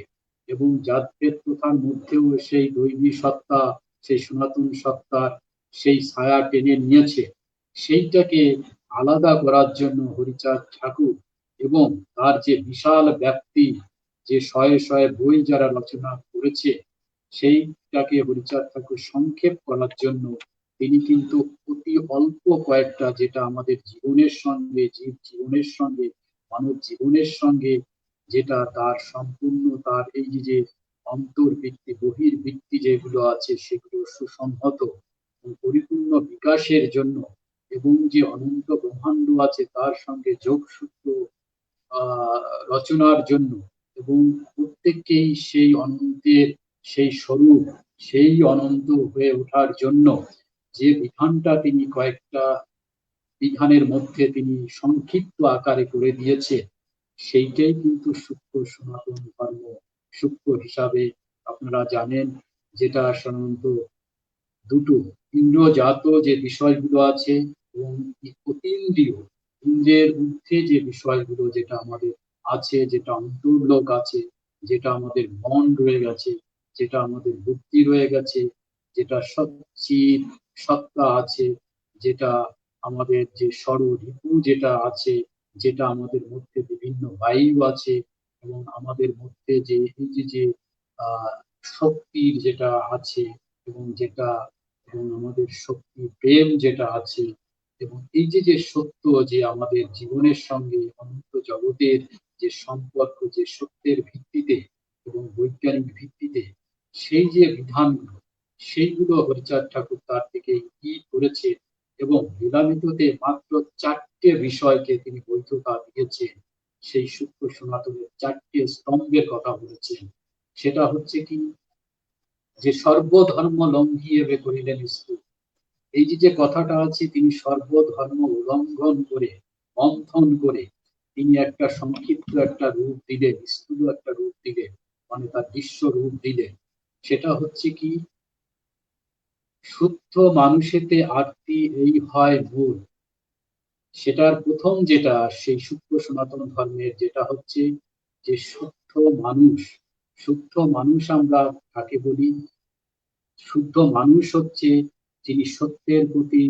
S2: এবং জাতভেদ প্রথার মধ্যেও সেই দৈবী সত্তা, সেই সনাতন সত্তার সেই ছায়া টেনে নিয়েছে, সেইটাকে আলাদা করার জন্য হরিচাঁদ ঠাকুর এবং তার যে বিশাল ব্যাপ্তি, যে শয়ে শয়ে বই যারা রচনা করেছে, সেইটাকে হরিচাঁদ ঠাকুর সংক্ষেপ করার জন্য তিনি কিন্তু অতি অল্প কয়েকটা, যেটা আমাদের জীবনের সঙ্গে, জীবনের সঙ্গে, মানব জীবনের সঙ্গে, যেটা তার সম্পূর্ণ তার এই যে অন্তর্বৃত্তি বহির্বৃত্তি যেগুলো আছে সেগুলো সুসংহত এবং পরিপূর্ণ বিকাশের জন্য, এবং যে অনন্ত ব্রহ্মাণ্ড আছে তার সঙ্গে যোগসূত্র রচনার জন্য, এবং প্রত্যেককেই সেই অনন্তের সেই স্বরূপ, সেই অনন্ত হয়ে ওঠার জন্য যে বিধানটা তিনি কয়েকটা বিধানের মধ্যে তিনি সংক্ষিপ্ত আকারে করে দিয়েছে, সেইটাই কিন্তু সূক্ষ্ম সনাতন ধর্ম। সূক্ষ্ম হিসাবে আপনারা জানেন, যেটা সাধারণত দুটো ইন্দ্রজাত যে বিষয়গুলো আছে এবং অতীন্দ্রিয়, ইন্দ্রের ঊর্ধ্বে যে বিষয়গুলো যেটা আমাদের আছে, যেটা অন্তর্লোক আছে, যেটা আমাদের মন রয়ে গেছে, যেটা আমাদের বুদ্ধি রয়ে গেছে, যেটা সচ্চিৎ সত্তা আছে, যেটা আমাদের যে ষড়ঋতু যেটা আছে, যেটা আমাদের মধ্যে বিভিন্ন বায়ু আছে, এবং আমাদের মধ্যে যে এই যে আহ শক্তির যেটা আছে, এবং যেটা এবং আমাদের শক্তি প্রেম যেটা আছে, এবং এই যে সত্য, যে আমাদের জীবনের সঙ্গে অনন্ত জগতের যে সম্পর্ক, যে সত্যের ভিত্তিতে এবং বৈজ্ঞানিক ভিত্তিতে সেই যে বিধানগুলো, সেইগুলো হরিচাঁদ ঠাকুর তার থেকে কি করেছে। এবং লীলামিততে মাত্র 4 চারটে বিষয়কে তিনি বৈধতা দিয়েছেন, সেই সূক্ষ্ম সনাতনের চারটে স্তম্ভের কথা বলেছেন। সেটা হচ্ছে কি, যে সর্বধর্ম লঙ্ঘিয়ে করিলেন স্তূপ। এই যে কথাটা আছে, তিনি সর্বধর্ম উল্লঙ্ঘন করে, মন্থন করে তিনি একটা সংক্ষিপ্ত একটা রূপ দিলেন, স্থূল একটা রূপ দিলেন, মানে তার দৃশ্য রূপ দিলেন। সেটা হচ্ছে কি, শুদ্ধ মানুষেতে আরতি এই হয় মূল। সেটার প্রথম যেটা, সেই সূক্ষ্ম সনাতন ধর্মের যেটা হচ্ছে যে শুদ্ধ মানুষ। শুদ্ধ মানুষ আমরা কাকে বলি? শুদ্ধ মানুষ হচ্ছে যিনি সত্যের প্রতি,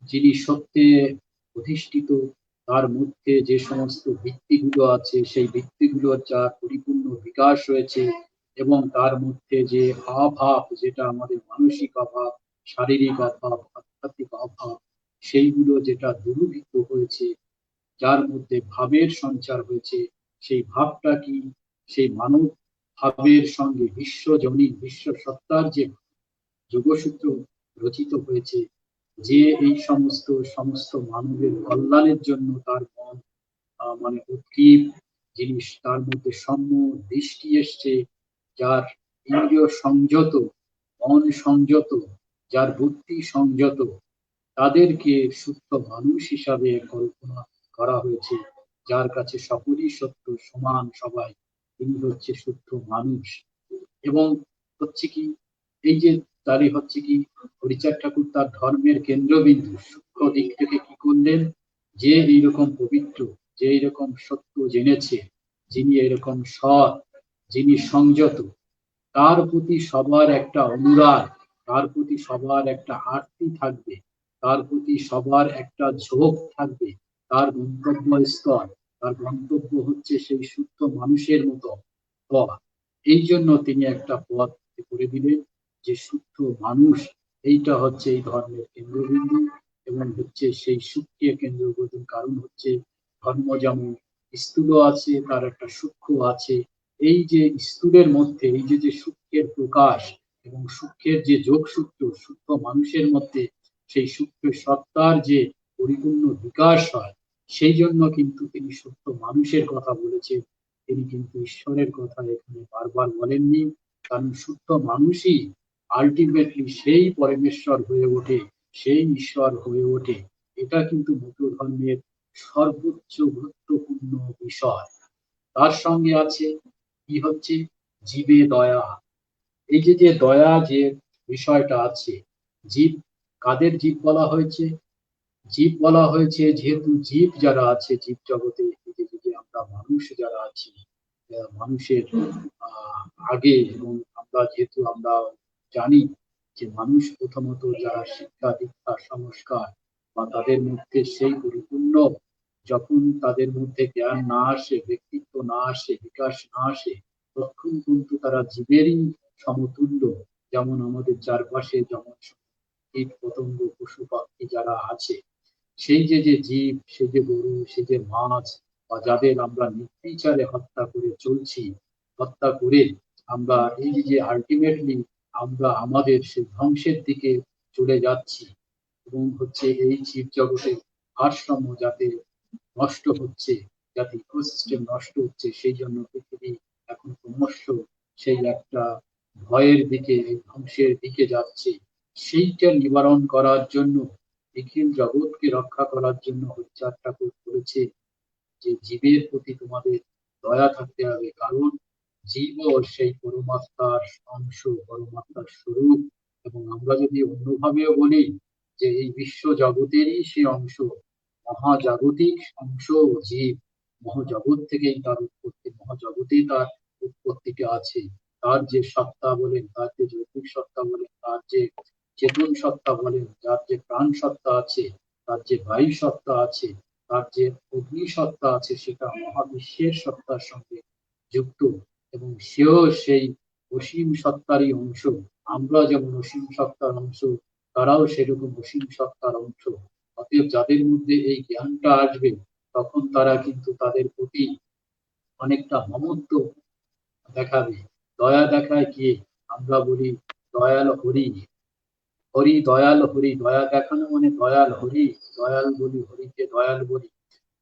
S2: যিনি সত্যে অধিষ্ঠিত, তার মধ্যে যে সমস্ত ভিত্তিগুলো আছে সেই ভিত্তিগুলোর যা পরিপূর্ণ বিকাশ হয়েছে, এবং তার মধ্যে যে অভাব, যেটা আমাদের মানসিক অভাব, শারীরিক অভাব, আধ্যাত্মিক অভাব, সেইগুলো যেটা দূরীভূত হয়েছে, যার মধ্যে ভাবের সঞ্চার হয়েছে, সেই ভাবটা কি, সেই মানব ভাবের সঙ্গে বিশ্বজনীন বিশ্ব সত্তার যে যোগসূত্র রচিত হয়েছে, যে এই সমস্ত সমস্ত মানবের কল্যাণের জন্য তার মন মানে উদ্গ্রীব জিনিস, তার মধ্যে সম্য দৃষ্টি এসছে, যার ইন্দ্রিয় সংযত, মন সংযত, যার বুদ্ধি সংযত, তাদেরকে শুদ্ধ মানুষ হিসাবে কল্পনা করা হয়েছে। যার কাছে সকলই সত্য, সমান সবাই, তিনি হচ্ছে শুদ্ধ মানুষ। এবং হচ্ছে কি, এই যে তারই হচ্ছে কি, হরিচাঁদ ঠাকুর তার ধর্মের কেন্দ্রবিন্দু সূক্ষ্ম দিক থেকে কি করলেন, যে এইরকম পবিত্র, যে এইরকম সত্য জেনেছে, যিনি এরকম সৎ, যিনি সংযত, তার প্রতি সবার একটা অনুরাগ, তার প্রতি সবার একটা আরতি থাকবে, তার প্রতি সবার একটা ঝোঁক থাকবে। তার গন্তব্য স্থল, তার গন্তব্য হচ্ছে সেই শুদ্ধ মানুষের মতো পথ। এই জন্য তিনি একটা পথ করে দিলেন, যে শুদ্ধ মানুষ, এইটা হচ্ছে এই ধর্মের কেন্দ্রবিন্দু, এবং হচ্ছে সেই সুখকে কেন্দ্রবিন্দু। কারণ হচ্ছে ধর্ম যেমন স্থূল আছে, তার একটা সূক্ষ্ম আছে। এই যে স্থূলের মধ্যে এই যে সূক্ষ্মের প্রকাশ, এবং সূক্ষ্মের যে যোগসূত্র শুদ্ধ মানুষের মধ্যে, সেই সূক্ষ্ম সত্তার যে পরিপূর্ণ বিকাশ হয়, সেই জন্য কিন্তু তিনি শুদ্ধ মানুষের কথা বলেছেন। তিনি কিন্তু ঈশ্বরের কথা এখানে বারবার বলেননি। কারণ শুদ্ধ মানুষই আলটিমেটলি সেই পরমেশ্বর হয়ে ওঠে, সেই ঈশ্বর হয়ে ওঠে। এটা কিন্তু বৌদ্ধ ধর্মের সর্বোচ্চ গুরুত্বপূর্ণ বিষয়। তার সঙ্গে আছে কি, হচ্ছে জীবে দয়া। এই যে দয়া যে বিষয়টা আছে, জীব, কাদের জীব বলা হয়েছে? জীব বলা হয়েছে যেহেতু জীব যারা আছে জীব জগতে, এই যে আমরা মানুষ যারা আছি, মানুষের আহ, আগে, এবং আমরা যেহেতু আমরা জানি যে মানুষ প্রথমত যারা শিক্ষা দীক্ষা সংস্কার বা তাদের মধ্যে সেই পরিপূর্ণ, যখন তাদের মধ্যে জ্ঞান না আসে, ব্যক্তিত্ব না আসে, বিকাশ না আসে, তখন কিন্তু তারা জীবেরই সমতুল্য। যেমন আমাদের চারপাশে যেমন কীট পতঙ্গ পশু পাখি যারা আছে, সেই যে জীব, সেই যে গরু, সেই যে মাছ, বা যাদের আমরা নির্বিচারে হত্যা করে চলছি, হত্যা করে আমরা এই যে আলটিমেটলি আমরা আমাদের সেই ধ্বংসের দিকে চলে যাচ্ছি। এবং হচ্ছে এই জীব জগতের ভারসাম্য যাতে নষ্ট হচ্ছে, যাতে ইকোসিস্টেম নষ্ট হচ্ছে, সেই জন্য পৃথিবী এখন ক্রমশ সেই একটা ভয়ের দিকে, ধ্বংসের দিকে যাচ্ছে। সেইটা নিবারণ করার জন্য, নিখিল জগৎকে রক্ষা করার জন্য হরিচাঁদ ঠাকুর বলেছে যে জীবের প্রতি তোমাদের দয়া থাকতে হবে। কারণ জীবও সেই পরমাত্মার অংশ, পরমাত্মার স্বরূপ। এবং আমরা যদি অন্যভাবেও বলি যে এই বিশ্ব জগতেরই সে অংশ, মহাজাগতিক অংশ জীব। মহাজগৎ থেকেই তার উৎপত্তি, মহাজগতেই তার উৎপত্তিটা আছে। তার যে সত্তা বলেন, তার যে যৌতিক সত্তা বলেন, তার যে চেতন সত্তা বলেন, যার যে প্রাণ সত্তা আছে, তার যে বায়ু সত্তা আছে, তার যে অগ্নি সত্তা আছে, সেটা মহাবিশ্বের সত্তার সঙ্গে যুক্ত। এবং সেও সেই অসীম সত্তারই অংশ। আমরা যেমন অসীম সত্তার অংশ, তারাও সেরকম অসীম সত্তার অংশ। অতএব যাদের মধ্যে এই জ্ঞানটা আসবে, তখন তারা কিন্তু তাদের প্রতি অনেকটা মমত্ব দেখাবে। দয়া দেখায় কে? আমরা বলি দয়াল হরি, হরি দয়াল, হরি দয়া দেখানো মানে দয়াল, হরি দয়াল বলি, হরিকে দয়াল বলি,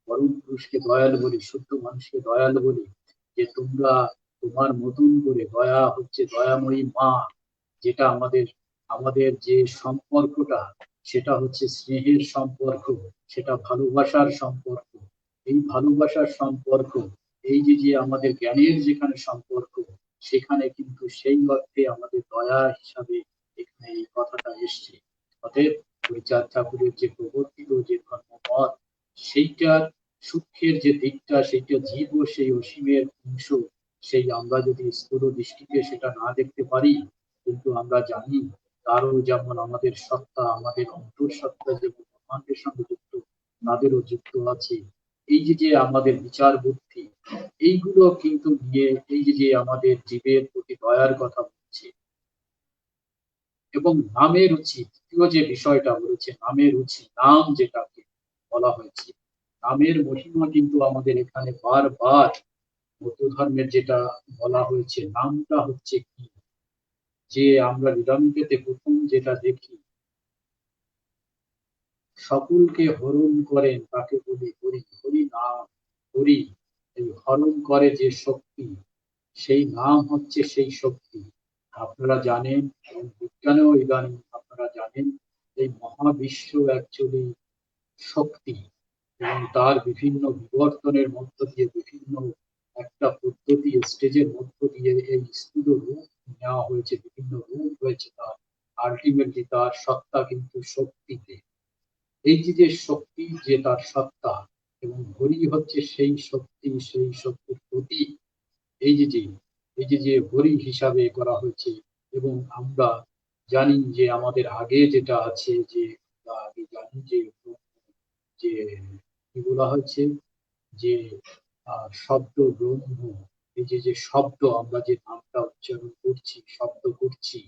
S2: পরম পুরুষকে দয়াল বলি, শুদ্ধ মানুষকে দয়াল বলি, যে তোমরা তোমার মতন করে, দয়া হচ্ছে দয়াময়ী মা, যেটা আমাদের আমাদের যে সম্পর্কটা, সেটা হচ্ছে স্নেহের সম্পর্ক, সেটা ভালোবাসার সম্পর্ক। এই ভালোবাসার সম্পর্ক, এই যে যে আমাদের জ্ঞানের যেখানে সম্পর্ক, সেখানে কিন্তু সেই অর্থে আমাদের দয়া হিসাবে এখানে এই কথাটা এসছে। অতএব হরিচাঁদ ঠাকুরের যে প্রবর্তিত যে ধর্মমত, সেইটার সূক্ষ্মের যে দিকটা, সেইটা জীব ও সেই অসীমের অংশ, সেই আমরা যদি স্থূল দৃষ্টিতে সেটা না দেখতে পারি, কিন্তু আমরা জানি তারও যেমন আমাদের সত্তা, আমাদের অন্তঃসত্ত্বা যেমন ব্রহ্মাণ্ডের সঙ্গে যুক্ত, তাদেরও যুক্ত আছে। এই যে যে আমাদের বিচার বুদ্ধি, এইগুলো কিন্তু নিয়ে এই যে যে আমাদের জীবের প্রতি দয়ার কথা বলছে। এবং নামের রুচি, তৃতীয় যে বিষয়টা বলেছে নামের রুচি, নাম যেটাকে বলা হয়েছে, নামের মহিমা কিন্তু আমাদের এখানে বারবার বৌদ্ধ ধর্মের যেটা বলা হয়েছে, নামটা হচ্ছে কি, যে আমরা ঋদামিকেতে প্রথম যেটা দেখি, সকলকে হরণ করেন তাকে বলি হরি, হরি নাম, হরি এই হরণ করে যে শক্তি, সেই নাম হচ্ছে সেই শক্তি। আপনারা জানেন, এবং বিজ্ঞানেও ইদানিং আপনারা জানেন, এই মহাবিশ্ব অ্যাকচুয়ালি শক্তি, এবং তার বিভিন্ন বিবর্তনের মধ্য দিয়ে, বিভিন্ন একটা পদ্ধতি স্টেজের মধ্য দিয়ে এই স্থূল রূপ নেওয়া হয়েছে, বিভিন্ন রূপ হয়েছে তার। আলটিমেটলি তার সত্তা কিন্তু শক্তিতে। এই যে যে শক্তি, যে তার সত্তা, এবং হরি হচ্ছে সেই শক্তি, সেই শক্তির প্রতীক। এই যে যে এই যে যে হরি হিসাবে করা হয়েছে। এবং আমরা জানি যে আমাদের আগে যেটা আছে, যে আমরা আগে জানি যে যে কি বলা হয়েছে, যে শব্দ ব্রহ্ম, এই যে যে শব্দ, আমরা যে নামটা উচ্চারণ করছি, শব্দ করছি,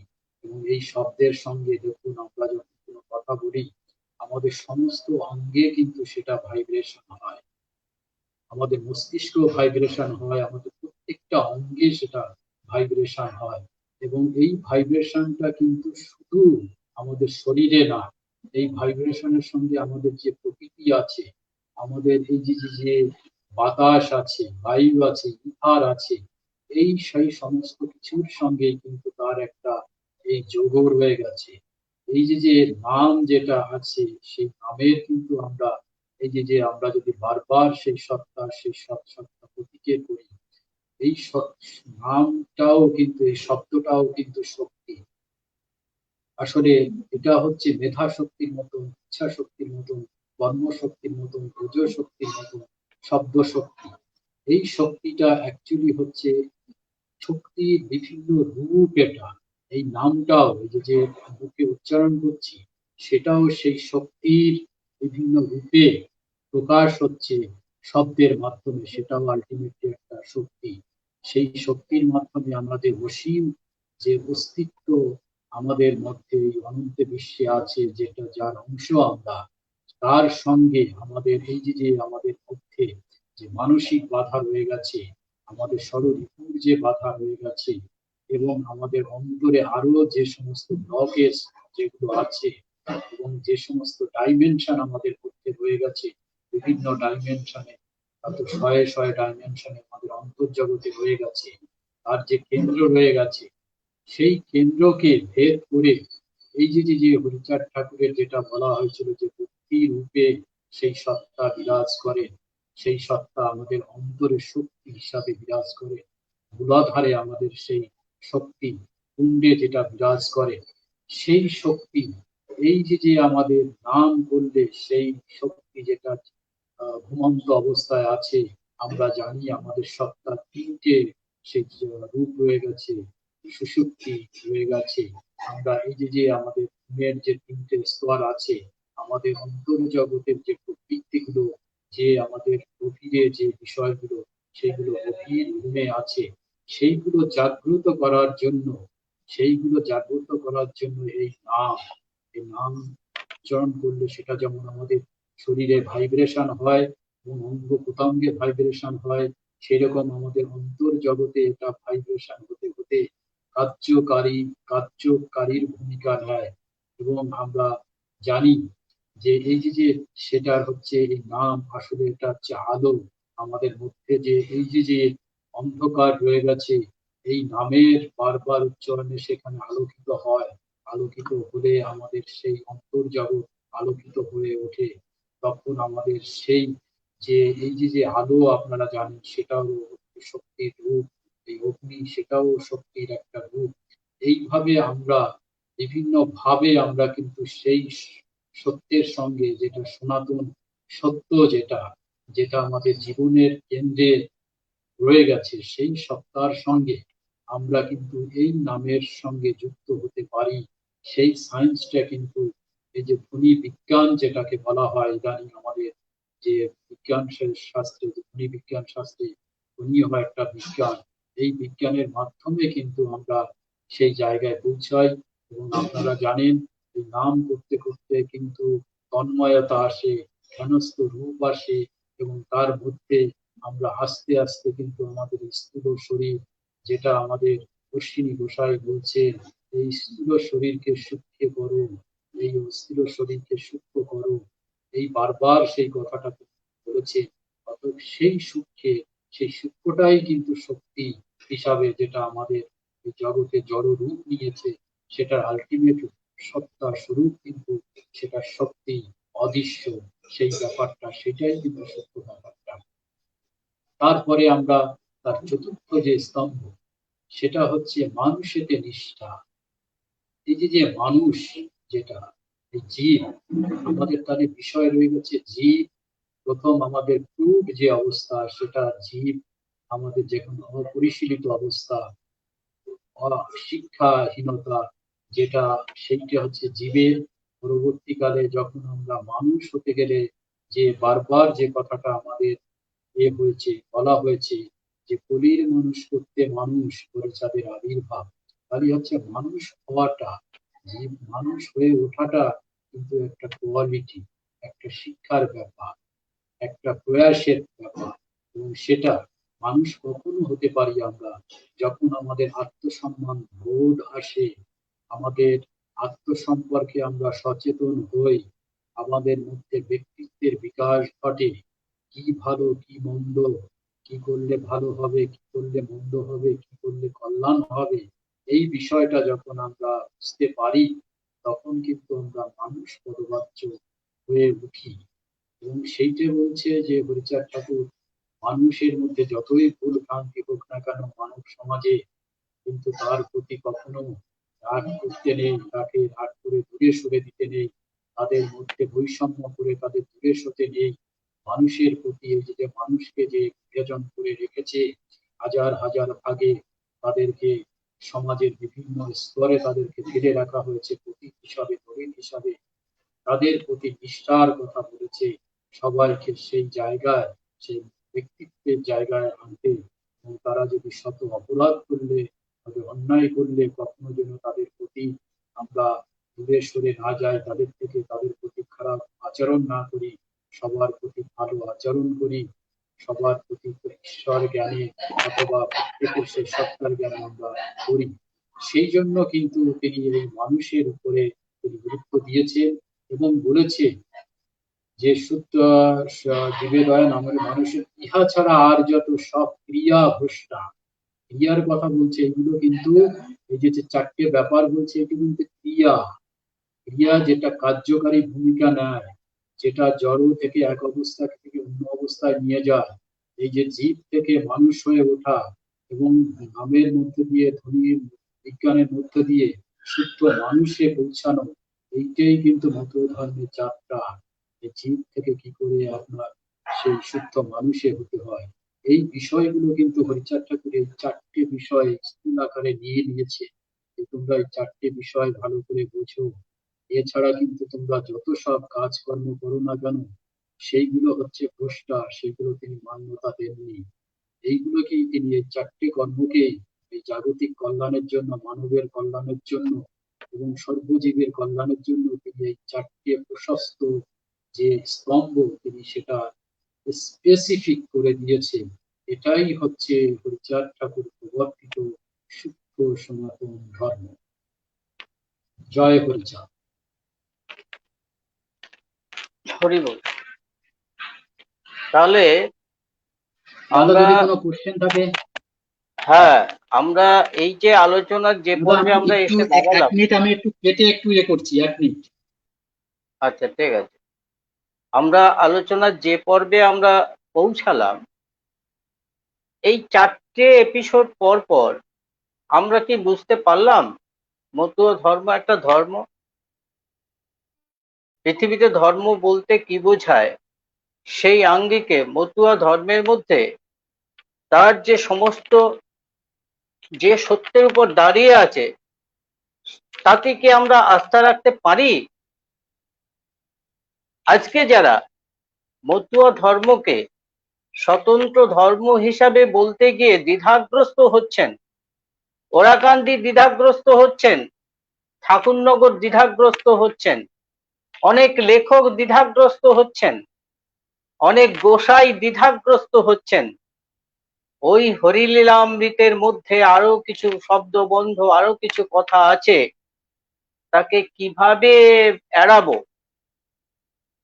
S2: এবং এই শব্দের সঙ্গে দেখুন আমরা যখন কোনো কথা বলি, আমাদের সমস্ত অঙ্গে কিন্তু সেটা ভাইব্রেশন হয়, আমাদের মস্তিষ্ক ভাইব্রেশন হয়, আমাদের প্রত্যেকটা অঙ্গে সেটা ভাইব্রেশন হয়। এবং এই ভাইব্রেশনটা কিন্তু শুধু আমাদের শরীরে না, এই ভাইব্রেশনের সঙ্গে আমাদের যে প্রকৃতি আছে, আমাদের এই যে যে যে বাতাস আছে, বায়ু আছে, ইথার আছে, এই সেই সমস্ত কিছুর সঙ্গে কিন্তু তার একটা এই যোগ রয়ে গেছে। এই যে যে নাম যেটা আছে, সেই নামের কিন্তু আমরা এই যে যে আমরা যদি বারবার সেই সত্তা, সেই সত্তা প্রতীকে করি, এই নামটাও কিন্তু, এই শব্দটাও কিন্তু শক্তি। আসলে এটা হচ্ছে মেধা শক্তির মতন, ইচ্ছা শক্তির মতন, কর্ম শক্তির মতন, ওজ শক্তির মতন, শব্দ শক্তি। এই শক্তিটা অ্যাকচুয়ালি হচ্ছে শক্তির বিভিন্ন রূপ। এটা এই নামটাও, এই যে যে মুখে উচ্চারণ করছি, সেটাও সেই শক্তির বিভিন্ন রূপে প্রকাশ হচ্ছে শব্দের মাধ্যমে, সেটাও আলটিমেটলি একটা শক্তি। সেই শক্তির মাধ্যমে আমাদের অসীম যে অস্তিত্ব আমাদের মধ্যে এই অনন্ত বিশ্বে আছে, যেটা যার অংশ আমরা, তার সঙ্গে আমাদের এই যে যে আমাদের মধ্যে যে মানসিক বাধা রয়ে গেছে, আমাদের ষড়ঋপুর যে বাধা রয়ে গেছে, এবং আমাদের অন্তরে আরো যে সমস্ত ব্লকেজ যেগুলো আছে, এবং যে সমস্ত ডাইমেনশন আমাদের মধ্যে রয়ে গেছে, বিভিন্ন ডাইমেনশনে, হয়তো শয়ে শয়ে ডাইমেনশনে আমাদের অন্তর্জগতে রয়ে গেছে, তার যে কেন্দ্র রয়ে গেছে, সেই কেন্দ্রকে ভেদ করে এই যে যে হরিচাঁদ ঠাকুরের যেটা বলা হয়েছিল, যে বুদ্ধি রূপে সেই সত্তা বিরাজ করে, সেই সত্তা আমাদের অন্তরের শক্তি হিসাবে বিরাজ করে, মূলাধারে আমাদের সেই শক্তি কুণ্ডে যেটা বিরাজ করে, সেই শক্তি, এই যে যে আমাদের নাম বললে সেই শক্তি যেটা ঘুমন্ত অবস্থায় আছে, আমরা জানি আমাদের সত্তা তিনটে সেই রূপ রয়ে গেছে, সুষুপ্তি রয়ে গেছে। আমরা এই যে যে আমাদের ঘুমের যে তিনটে স্তর আছে, আমাদের অন্তর্জগতের যে প্রবৃত্তিগুলো, যে আমাদের গভীরে যে বিষয়গুলো, সেগুলো গভীর ঘুমে আছে, সেইগুলো জাগ্রত করার জন্য, সেইগুলো জাগ্রত করার জন্য এই নাম, এই নাম উচ্চারণ করলে সেটা যেমন আমাদের শরীরে ভাইব্রেশন হয় এবং অঙ্গ প্রত্যঙ্গে ভাইব্রেশন হয়, সেরকম আমাদের অন্তর্জগতে এটা ভাইব্রেশন হতে হতে কার্যকারীর ভূমিকা নেয়। এবং আমরা জানি যে এই যে সেটার হচ্ছে এই নাম, আসলে এটা হচ্ছে আলো। আমাদের মধ্যে যে এই যে অন্ধকার রয়ে গেছে, এই নামের বারবার উচ্চারণে সেখানে আলোকিত হয়। আলোকিত হলে আমাদের সেই অন্তর্জগৎ আলোকিত হয়ে ওঠে। তখন আমাদের সেই যে এই যে আলো আপনারা জানেন, সেটাও শক্তির রূপ। এই অগ্নি, সেটাও শক্তির একটা রূপ। এইভাবে আমরা বিভিন্ন ভাবে আমরা কিন্তু সেই সত্যের সঙ্গে, যেটা সনাতন সত্য, যেটা যেটা আমাদের জীবনের কেন্দ্রে রয়ে গেছে, সেই সত্তার সঙ্গে আমরা কিন্তু এই নামের সঙ্গে যুক্ত হতে পারি। সেই সায়েন্সটা কিন্তু, এই যে ধ্বনি বিজ্ঞান যেটাকে বলা হয় ইদানিং আমাদের যে বিজ্ঞান শাস্ত্রে, যে ধ্বনি বিজ্ঞান শাস্ত্রে, ধ্বনি হয় একটা বিজ্ঞান। এই বিজ্ঞানের মাধ্যমে কিন্তু আমরা সেই জায়গায় পৌঁছাই। এবং আপনারা জানেন, এই নাম করতে করতে কিন্তু তন্ময়তা আসে, ধ্যানস্থ রূপ আসে, এবং তার মধ্যে আমরা আস্তে আস্তে কিন্তু আমাদের স্থূল শরীর, যেটা আমাদের অশ্বিনী গোসাই বলছেন, এই স্থূল শরীরকে সূক্ষ্ম করো, এই স্থূল শরীরকে সূক্ষ্ম করো, এই বারবার সেই কথাটা বলেছে। অতএব সেই সূক্ষ্মে, সেই সূক্ষ্মটাই কিন্তু শক্তি হিসাবে, যেটা আমাদের এই জগতে জড় রূপ নিয়েছে, সেটার আলটিমেট সত্তা স্বরূপ কিন্তু সেটা শক্তি, অদৃশ্য সেই ব্যাপারটা, সেটাই কিন্তু সত্য ব্যাপারটা। তারপরে আমরা তার চতুর্থ যে স্তম্ভ, সেটা হচ্ছে মানুষেতে নিষ্ঠা। এই যে মানুষ, যেটা এই জীব, আমাদের তাদের বিষয় রয়ে গেছে জীব। প্রথম আমাদের ক্রুড যে অবস্থা, সেটা জীব, আমাদের যে কোনো অপরিশীলিত অবস্থা, শিক্ষাহীনতা, যেটা সেইটা হচ্ছে জীবের। পরবর্তীকালে যখন আমরা মানুষ হতে গেলে, যে বারবার যে কথাটা আমাদের হয়েছে, বলা হয়েছে, যে কলির মানুষ করতে মানুষ করে যাদের আবির্ভাব, তাহলে হচ্ছে মানুষ হওয়াটা, জীব মানুষ হয়ে ওঠাটা কিন্তু একটা কোয়ালিটি, একটা শিক্ষার ব্যাপার, একটা প্রয়াসের ব্যাপার। এবং সেটা মানুষ কখনো হতে পারি আমরা যখন আমাদের আত্মসম্মান বোধ আসে, আমাদের আত্মসম্পর্কে আমরা সচেতন হই, আমাদের মধ্যে ব্যক্তিত্বের বিকাশ ঘটে। কি ভালো, কি মন্দ, কি করলে ভালো হবে, কি করলে মন্দ হবে, কি করলে কল্যাণ হবে, এই বিষয়টা যখন আমরা বুঝতে পারি, তখন কিন্তু আমরা মানুষ পদবাচ্য হয়ে উঠি। এবং সেইটা বলছে যে হরিচাঁদ ঠাকুর, মানুষের মধ্যে যতই ভুল ভ্রান্তি হোক না কেন মানব সমাজে, কিন্তু তার প্রতি কখনো রাগ করতে নেই, তাকে রাগ করে দূরে সরে দিতে নেই, তাদের মধ্যে বৈষম্য করে তাদের দূরে সরে নেই। মানুষের প্রতি এই যে মানুষকে যে বিভাজন করে রেখেছে হাজার হাজার ভাগে, তাদেরকে সমাজের বিভিন্ন স্তরে তাদেরকে ফেলে রাখা হয়েছে, প্রতীক হিসাবে, দলিল হিসাবে, তাদের প্রতি নিষ্ঠার কথা বলেছে। সবাইকে সেই জায়গায়, সেই ব্যক্তিত্বের জায়গায় আনতে, এবং তারা যদি শত অপরাধ করলে, তবে অন্যায় করলে, কখনো যেন তাদের প্রতি আমরা দূরে সরে না যাই, তাদের থেকে তাদের প্রতি খারাপ আচরণ না করি, সবার প্রতি ভালো আচরণ করি, সবার প্রতি ঈশ্বর জ্ঞানে অথবা প্রত্যেকের সেই সত্তার জ্ঞানে আমরা করি। সেই জন্য কিন্তু তিনি এই মানুষের উপরে তিনি গুরুত্ব দিয়েছেন এবং বলেছে যে শুদ্ধ জীবেদয় নামের মানুষের ইহা ছাড়া আর যত সব ক্রিয়া ভ্রষ্টা। ক্রিয়ার কথা বলছে, এগুলো কিন্তু এই যে চারটে ব্যাপার বলছে, এটি কিন্তু ক্রিয়া। ক্রিয়া যেটা কার্যকারী ভূমিকা নেয়, যেটা জড় থেকে এক অবস্থা থেকে অন্য অবস্থায় নিয়ে যায়, এই যে জীব থেকে মানুষ হয়ে ওঠা, এবং নামের মধ্যে দিয়ে, ধ্বনির বিজ্ঞানের মধ্যে দিয়ে শুদ্ধ মানুষে পৌঁছানো, এইটাই কিন্তু মত ধর্মের যাত্রা। এই জীব থেকে কি করে আপনার সেই শুদ্ধ মানুষে হতে হয়, এই বিষয়গুলো কিন্তু হরিচাঁদ ঠাকুর এই চারটে বিষয় স্থূল আকারে নিয়ে নিয়েছে। তোমরা এই চারটে বিষয় ভালো করে বোঝো। এছাড়া কিন্তু তোমরা যত সব কাজকর্ম করো না কেন, সেইগুলো হচ্ছে ভ্রষ্টা, সেগুলো তিনি মান্যতা দেননি। এইগুলোকেই তিনি, এই চারটে কর্মকে এই জাগতিক কল্যাণের জন্য, মানবের কল্যাণের জন্য এবং সর্বজীবের কল্যাণের জন্য তিনি এই চারটে প্রশস্ত যে স্তম্ভ, তিনি সেটা স্পেসিফিক করে দিয়েছেন। এটাই হচ্ছে হরিচাঁদ ঠাকুর প্রবর্তিত সূক্ষ্ম সনাতন ধর্ম। জয় হরিচাঁদ।
S1: হরিবল। তাহলে
S2: দাদা
S1: আমরা,
S2: যদি কোনো কোশ্চেন থাকে।
S1: হ্যাঁ, আমরা এই যে আলোচনার যে
S2: দাদা
S1: পর্বে
S2: আমি
S1: আমরা
S2: একটু
S1: এসে
S2: এক
S1: দাঁড়ালাম।
S2: মিনিট, আমি একটু কেটে একটু করছি, 1 মিনিট।
S1: আচ্ছা, ঠিক আছে। আমরা আলোচনার যে পর্বে আমরা পৌঁছালাম, এই 4টে এপিসোড পর পর আমরা কি বুঝতে পারলাম মতুয়া ধর্ম একটা ধর্ম? পৃথিবীতে ধর্ম বলতে কি বোঝায় সেই আঙ্গিকে মতুয়া ধর্মের মধ্যে তার যে সমস্ত যে সত্যের উপর দাঁড়িয়ে আছে তাতে কি আমরা আস্থা রাখতে পারি? আজকে যারা মতুয়া ধর্মকে স্বতন্ত্র ধর্ম হিসাবে বলতে গিয়ে দ্বিধাগ্রস্ত হচ্ছেন, ওরাকান্দি দ্বিধাগ্রস্ত হচ্ছেন, ঠাকুরনগর দ্বিধাগ্রস্ত হচ্ছেন, অনেক লেখক দ্বিধাগ্রস্ত হচ্ছেন, অনেক গোসাই দ্বিধাগ্রস্ত হচ্ছেন, ওই হরিলীলামৃতের মধ্যে আরো কিছু শব্দবন্ধ, আরো কিছু কথা আছে, তাকে কিভাবে এড়াবো?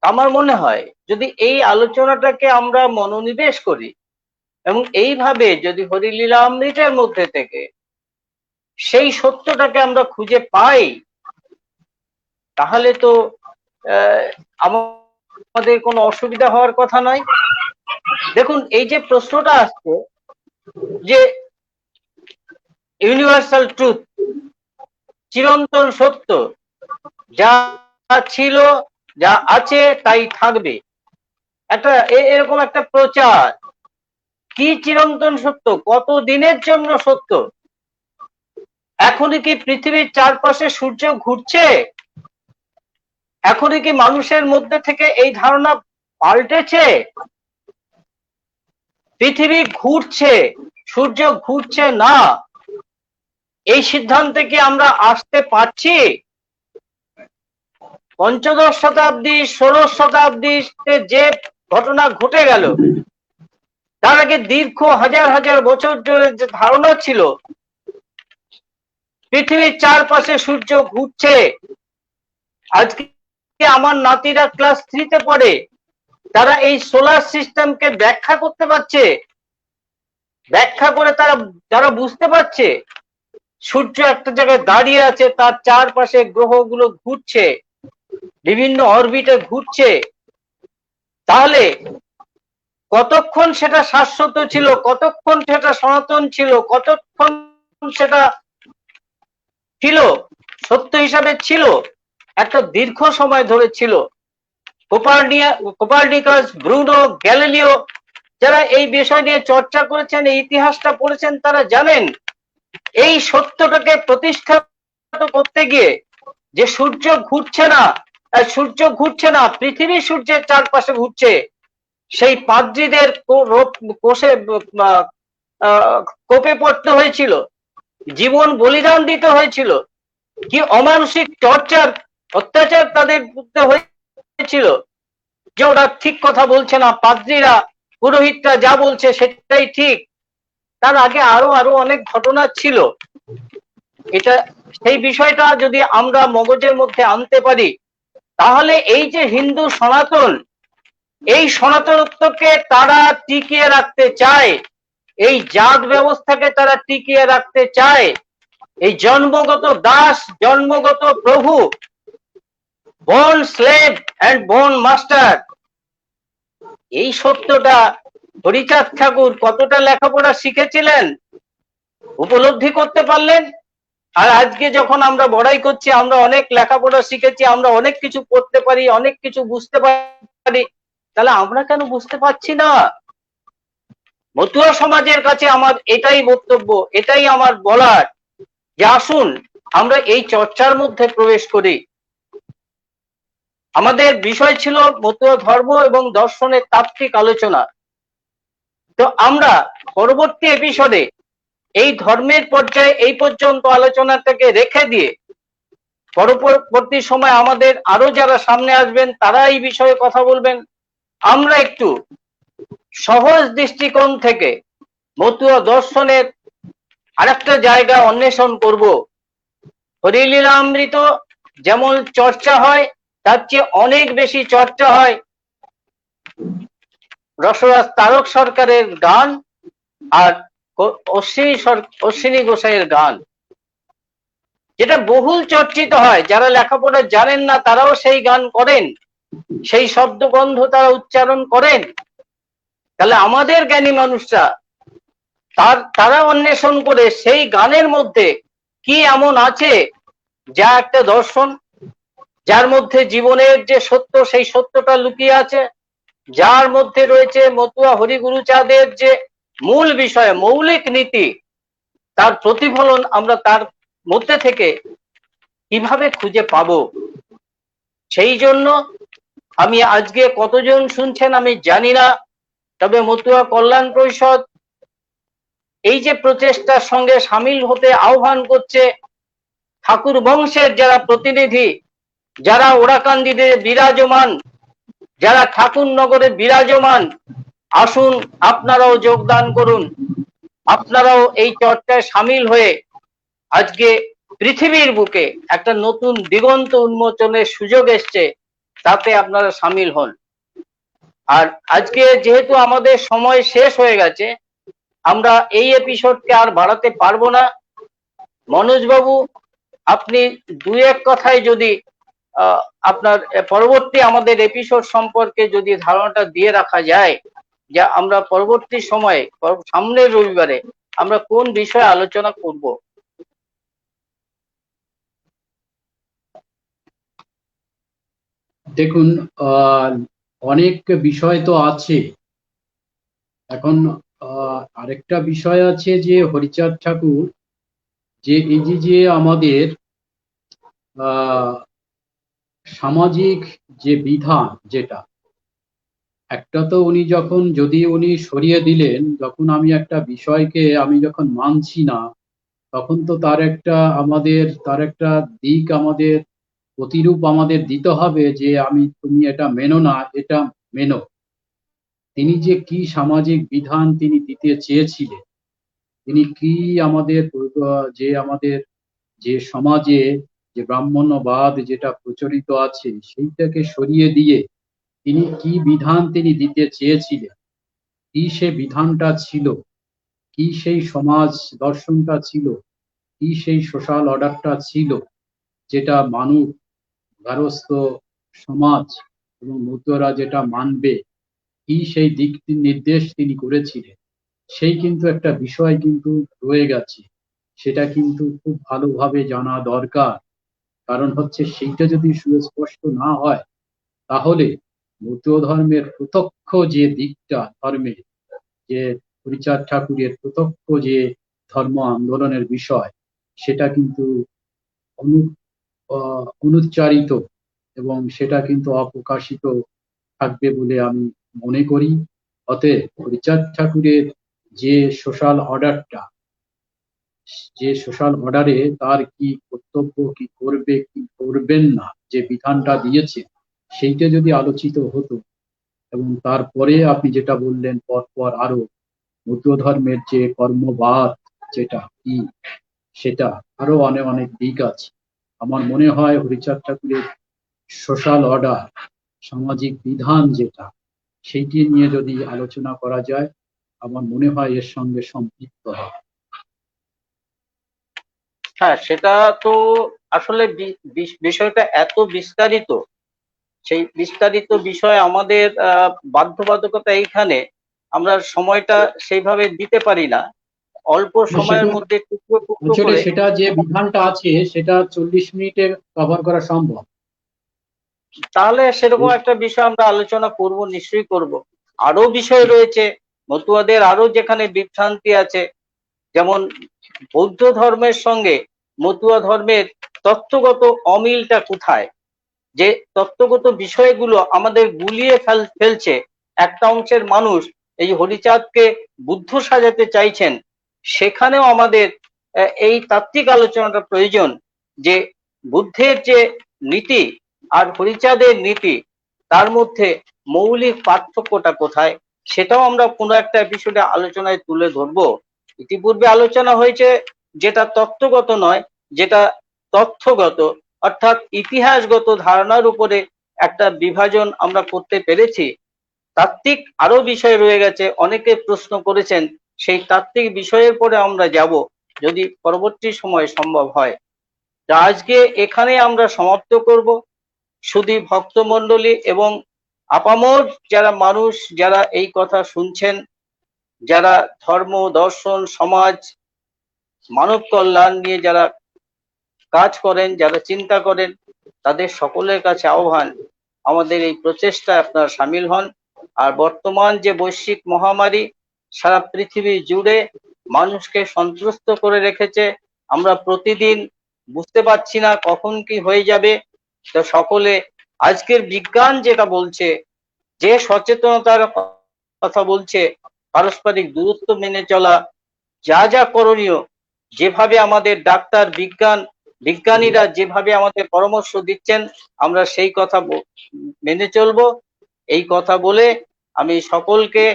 S1: আমার মনে হয় যদি এই আলোচনাটাকে আমরা মনোনিবেশ করি এবং এইভাবে যদি হরিলীলামৃতের মধ্যে থেকে সেই সত্যটাকে আমরা খুঁজে পাই, তাহলে তো আহ, আমাদের কোনো অসুবিধা হওয়ার কথা নয়। দেখুন, এই যে প্রশ্নটা আসছে যে ইউনিভার্সাল ট্রুথ, চিরন্তন সত্য, যা ছিল, যা আছে তাই থাকবে, একটা এরকম একটা প্রচার। কি চিরন্তন সত্য? কত দিনের জন্য সত্য? এখনই কি পৃথিবীর চারপাশে সূর্য ঘুরছে? এখনই কি মানুষের মধ্যে থেকে এই ধারণা পাল্টেছে? পৃথিবী ঘুরছে, সূর্য ঘুরছে না, এই সিদ্ধান্তে কি আমরা আসতে পারছি? পঞ্চদশ শতাব্দী, ষোড়শ শতাব্দীতে যে ঘটনা ঘটে গেল, তার আগে দীর্ঘ হাজার হাজার বছর ধরে যে ধারণা ছিল পৃথিবীর চারপাশে সূর্য ঘুরছে, আজকে আমার নাতিরা ক্লাস 3-তে পড়ে, তারা এই সোলার সিস্টেমকে ব্যাখ্যা করতে পারছে, ব্যাখ্যা করে তারা বুঝতে পারছে সূর্য একটা জায়গায় দাঁড়িয়ে আছে, তার চারপাশে গ্রহগুলো ঘুরছে, বিভিন্ন অরবিটে ঘুরছে। তাহলে কতক্ষণ সেটা শাশ্বত ছিল, কতক্ষণ সেটা সনাতন ছিল, কতক্ষণ সেটা ছিল সত্য হিসাবে ছিল? একটা দীর্ঘ সময় ধরে ছিল। কোপারনিকাস, ব্রুনো, গ্যালিলিও, যারা এই বিষয় নিয়ে চর্চা করেছেন, এই ইতিহাসটা পড়েছেন, তারা জানেন এই সত্যটাকে প্রতিষ্ঠা করতে গিয়ে যে সূর্য ঘুরছে না, সূর্য ঘুরছে না, পৃথিবী সূর্যের চারপাশে ঘুরছে, সেই পাদ্রীদের কোষে কোপে পড়তে হয়েছিল, জীবন বলিদান দিতে হয়েছিল, কি অমানসিক টর্চার, অত্যাচার তাদের করতে হয়েছিল যে ওরা ঠিক কথা বলছে না, পাদ্রীরা, পুরোহিতরা যা বলছে সেটাই ঠিক। তার আগে আরো আরো অনেক ঘটনা ছিল। এটা, সেই বিষয়টা যদি আমরা মগজের মধ্যে আনতে পারি, তাহলে এই যে হিন্দু সনাতন, এই সনাতনত্বকে তারা টিকিয়ে রাখতে চায়, এই জাত ব্যবস্থাকে তারা টিকিয়ে রাখতে চায়, এই জন্মগত দাস, জন্মগত প্রভু, born slave and born master, এই সত্যটা হরিচাঁদ ঠাকুর কতটা লেখাপড়া শিখেছিলেন, উপলব্ধি করতে পারলেন? আর আজকে যখন আমরা বড়াই করছি, আমরা অনেক লেখাপড়া শিখেছি, আমরা অনেক কিছু পড়তে পারি, অনেক কিছু বুঝতে পারি, তাহলে আমরা কেন বুঝতে পারছি না? মতুয়া সমাজের কাছে আমার এটাই বক্তব্য, এটাই আমার বলার, যে আসুন আমরা এই চর্চার মধ্যে প্রবেশ করি। আমাদের বিষয় ছিল মতুয়া ধর্ম এবং দর্শনের তাত্ত্বিক আলোচনা। তো আমরা পরবর্তী এপিসোডে এই ধর্মের পর্যায়ে এই পর্যন্ত আলোচনাটাকে রেখে দিয়ে পরবর্তী সময় আমাদের আরো যারা সামনে আসবেন তারা এই বিষয়ে কথা বলবেন। আমরা একটু সহজ দৃষ্টিকোণ থেকে মতুয়া দর্শনের আরেকটা জায়গা অন্বেষণ করব। হরিলীলামৃত যেমন চর্চা হয়, তার চেয়ে অনেক বেশি চর্চা হয় রসরাজ তারক সরকারের গান আর অশ্বিনী গোসাইয়ের গান, যেটা বহুল চর্চিত হয়। যারা লেখাপড়া জানেন না তারাও সেই গান করেন, সেই শব্দগন্ধ তারা উচ্চারণ করেন। তাহলে আমাদের জ্ঞানী মানুষরা তারা অন্বেষণ করে সেই গানের মধ্যে কি এমন আছে যা একটা দর্শন, যার মধ্যে জীবনের যে সত্য সেই সত্যটা লুকিয়ে আছে, যার মধ্যে রয়েছে মতুয়া হরিগুরুচাঁদের যে মূল বিষয়, মৌলিক নীতি, তার প্রতিফলন আমরা তার মধ্যে থেকে কিভাবে খুঁজে পাবো। সেই জন্য আমি আজকে কতজন শুনছেন আমি জানি না, তবে মতুয়া কল্যাণ পরিষদ এই যে প্রচেষ্টার সঙ্গে সামিল হতে আহ্বান করছে ঠাকুর বংশের যারা প্রতিনিধি, যারা ওরাকান্দিতে বিরাজমান, যারা ঠাকুরনগরে বিরাজমান, আসুন আপনারাও যোগদান করুন, আপনারাও এই চর্চায় সামিল হয়ে আজকে পৃথিবীর বুকে একটা নতুন দিগন্ত উন্মোচনের সুযোগ এসছে, তাতে আপনারা সামিল হন। আর আজকে যেহেতু আমাদের সময় শেষ হয়ে গেছে, আমরা এই এপিসোডকে আর বাড়াতে পারবো না। মনোজ বাবু, আপনি দু এক কথায় যদি আপনার পরবর্তী আমাদের এপিসোড সম্পর্কে যদি ধারণাটা দিয়ে রাখা যায়, যে আমরা পরবর্তী সময়ে সামনের রবিবারে আমরা কোন বিষয়ে আলোচনা করব।
S2: দেখুন, অনেক বিষয় তো আছে এখন। আরেকটা বিষয় আছে যে হরিচাঁদ ঠাকুর যে এই যে আমাদের সামাজিক যে বিধান, যেটা একটা তো উনি যখন উনি সরিয়ে দিলেন, যখন আমি একটা বিষয়কে আমি যখন মানছি না, তখন তো তার একটা দিক আমাদের প্রতিরূপ আমাদের দিতে হবে যে তুমি এটা মেনো না, এটা মেনো। তিনি যে কি সামাজিক বিধান তিনি দিতে চেয়েছিলেন, তিনি কি আমাদের যে সমাজে যে ব্রাহ্মণ্যবাদ যেটা প্রচলিত আছে সেইটাকে সরিয়ে দিয়ে তিনি কি বিধান তিনি দিতে চেয়েছিলেন, কি সে বিধানটা ছিল, কি সেই সমাজ দর্শনটা ছিল, কি সেই সোশ্যাল অর্ডারটা ছিল, যেটা মানুষ গারস্থ সমাজ এবং মতুয়ারা যেটা মানবে, কি সেই দিক নির্দেশ তিনি করেছিলেন, সেই কিন্তু একটা বিষয় কিন্তু রয়ে গেছে। সেটা কিন্তু খুব ভালোভাবে জানা দরকার। কারণ হচ্ছে সেইটা যদি সুস্পষ্ট না হয়, তাহলে মতুয়া ধর্মের প্রত্যক্ষ যে দিকটা, ধর্মের যে হরিচাঁদ ঠাকুরের প্রত্যক্ষ যে ধর্ম আন্দোলনের বিষয়, সেটা কিন্তু অনুচ্চারিত এবং সেটা কিন্তু অপ্রকাশিত থাকবে বলে আমি মনে করি। অতএব হরিচাঁদ ঠাকুরের যে সোশ্যাল অর্ডারটা, যে সোশ্যাল অর্ডারে তার কি কর্তব্য, কি করবে, কি করবেন না, যে বিধানটা দিয়েছে, সেইটা যদি আলোচিত হতো, এবং তারপরে আপনি যেটা বললেন পরপর আরো মতুয়া ধর্মের যে কর্মবাদ যেটা কি, সেটা আরো অনেক অনেক দিক আছে। আমার মনে হয় হরিচাঁদ ঠাকুরের সোশ্যাল অর্ডার, সামাজিক বিধান যেটা, সেইটি নিয়ে যদি আলোচনা করা যায়, আমার মনে হয় এর সঙ্গে সম্পৃক্ত হয়।
S1: হ্যাঁ, সেটা তো আসলে বিষয়টা এত বিস্তারিত, সেই বিস্তারিত বিষয় আমাদের বাধ্যবাধকতা এইখানে, আমরা সময়টা সেইভাবে দিতে পারি না, অল্প সময়ের মধ্যে টুকরো টুকরো করে।
S2: সেটা যে বিধানটা আছে সেটা 40 মিনিটে কভার করা সম্ভব?
S1: তাহলে সেরকম একটা বিষয় আমরা আলোচনা করব, নিশ্চয়ই করব। আরো বিষয় রয়েছে মতুয়াদের, আরো যেখানে বিভ্রান্তি আছে, যেমন বৌদ্ধ ধর্মের সঙ্গে মতুয়া ধর্মের তত্ত্বগত অমিলটা কোথায়, যে তত্ত্বগত বিষয়গুলো আমাদের গুলিয়ে ফেলছে। একটা অংশের মানুষ এই হরিচাঁদকে বুদ্ধ সাজাতে চাইছেন, সেখানেও আমাদের এই তাত্ত্বিক আলোচনাটা প্রয়োজন, যে বুদ্ধের যে নীতি আর হরিচাঁদের নীতি, তার মধ্যে মৌলিক পার্থক্যটা কোথায়, সেটাও আমরা কোনো একটা এপিসোডে আলোচনায় তুলে ধরবো। ইতিপূর্বে আলোচনা হয়েছে যেটা তত্ত্বগত নয়, যেটা তথ্যগত, অর্থাৎ ইতিহাসগত ধারণার উপরে একটা বিভাজন আমরা করতে পেরেছি। তাত্ত্বিক আরো বিষয় রয়ে গেছে, অনেকে প্রশ্ন করেছেন, সেই তাত্ত্বিক বিষয়ের পরে আমরা যাব যদি পরবর্তী সময় সম্ভব হয়। তা আজকে এখানে আমরা সমাপ্ত করব। শুধু ভক্তমণ্ডলী এবং আপামর যারা মানুষ, যারা এই কথা শুনছেন, যারা ধর্ম, দর্শন, সমাজ, মানব কল্যাণ নিয়ে যারা কাজ করেন, যারা চিন্তা করেন, তাদের সকলের কাছে আহ্বান, আমাদের এই প্রচেষ্টায় আপনারা সামিল হন। আর বর্তমান যে বৈশ্বিক মহামারী সারা পৃথিবী জুড়ে মানুষকে সন্ত্রস্ত করে রেখেছে, আমরা প্রতিদিন বুঝতে পারছি না কখন কি হয়ে যাবে। তো সকলে আজকের বিজ্ঞান যেটা বলছে, যে সচেতনতার কথা বলছে, পারস্পরিক দূরত্ব মেনে চলা, যা যা করণীয়, যেভাবে আমাদের ডাক্তার, বিজ্ঞানীরা যেভাবে আমাদের পরামর্শ দিচ্ছেন, আমরা সেই কথা মেনে চলবো। এই কথা বলে আমি সকলকে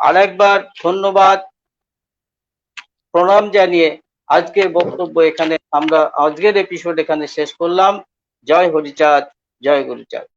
S1: আরেকবার ধন্যবাদ, প্রণাম জানিয়ে আজকের বক্তব্য এখানে, আমরা আজকের এপিসোড এখানে শেষ করলাম। জয় হরিচাঁদ, জয় গুরুচাঁদ।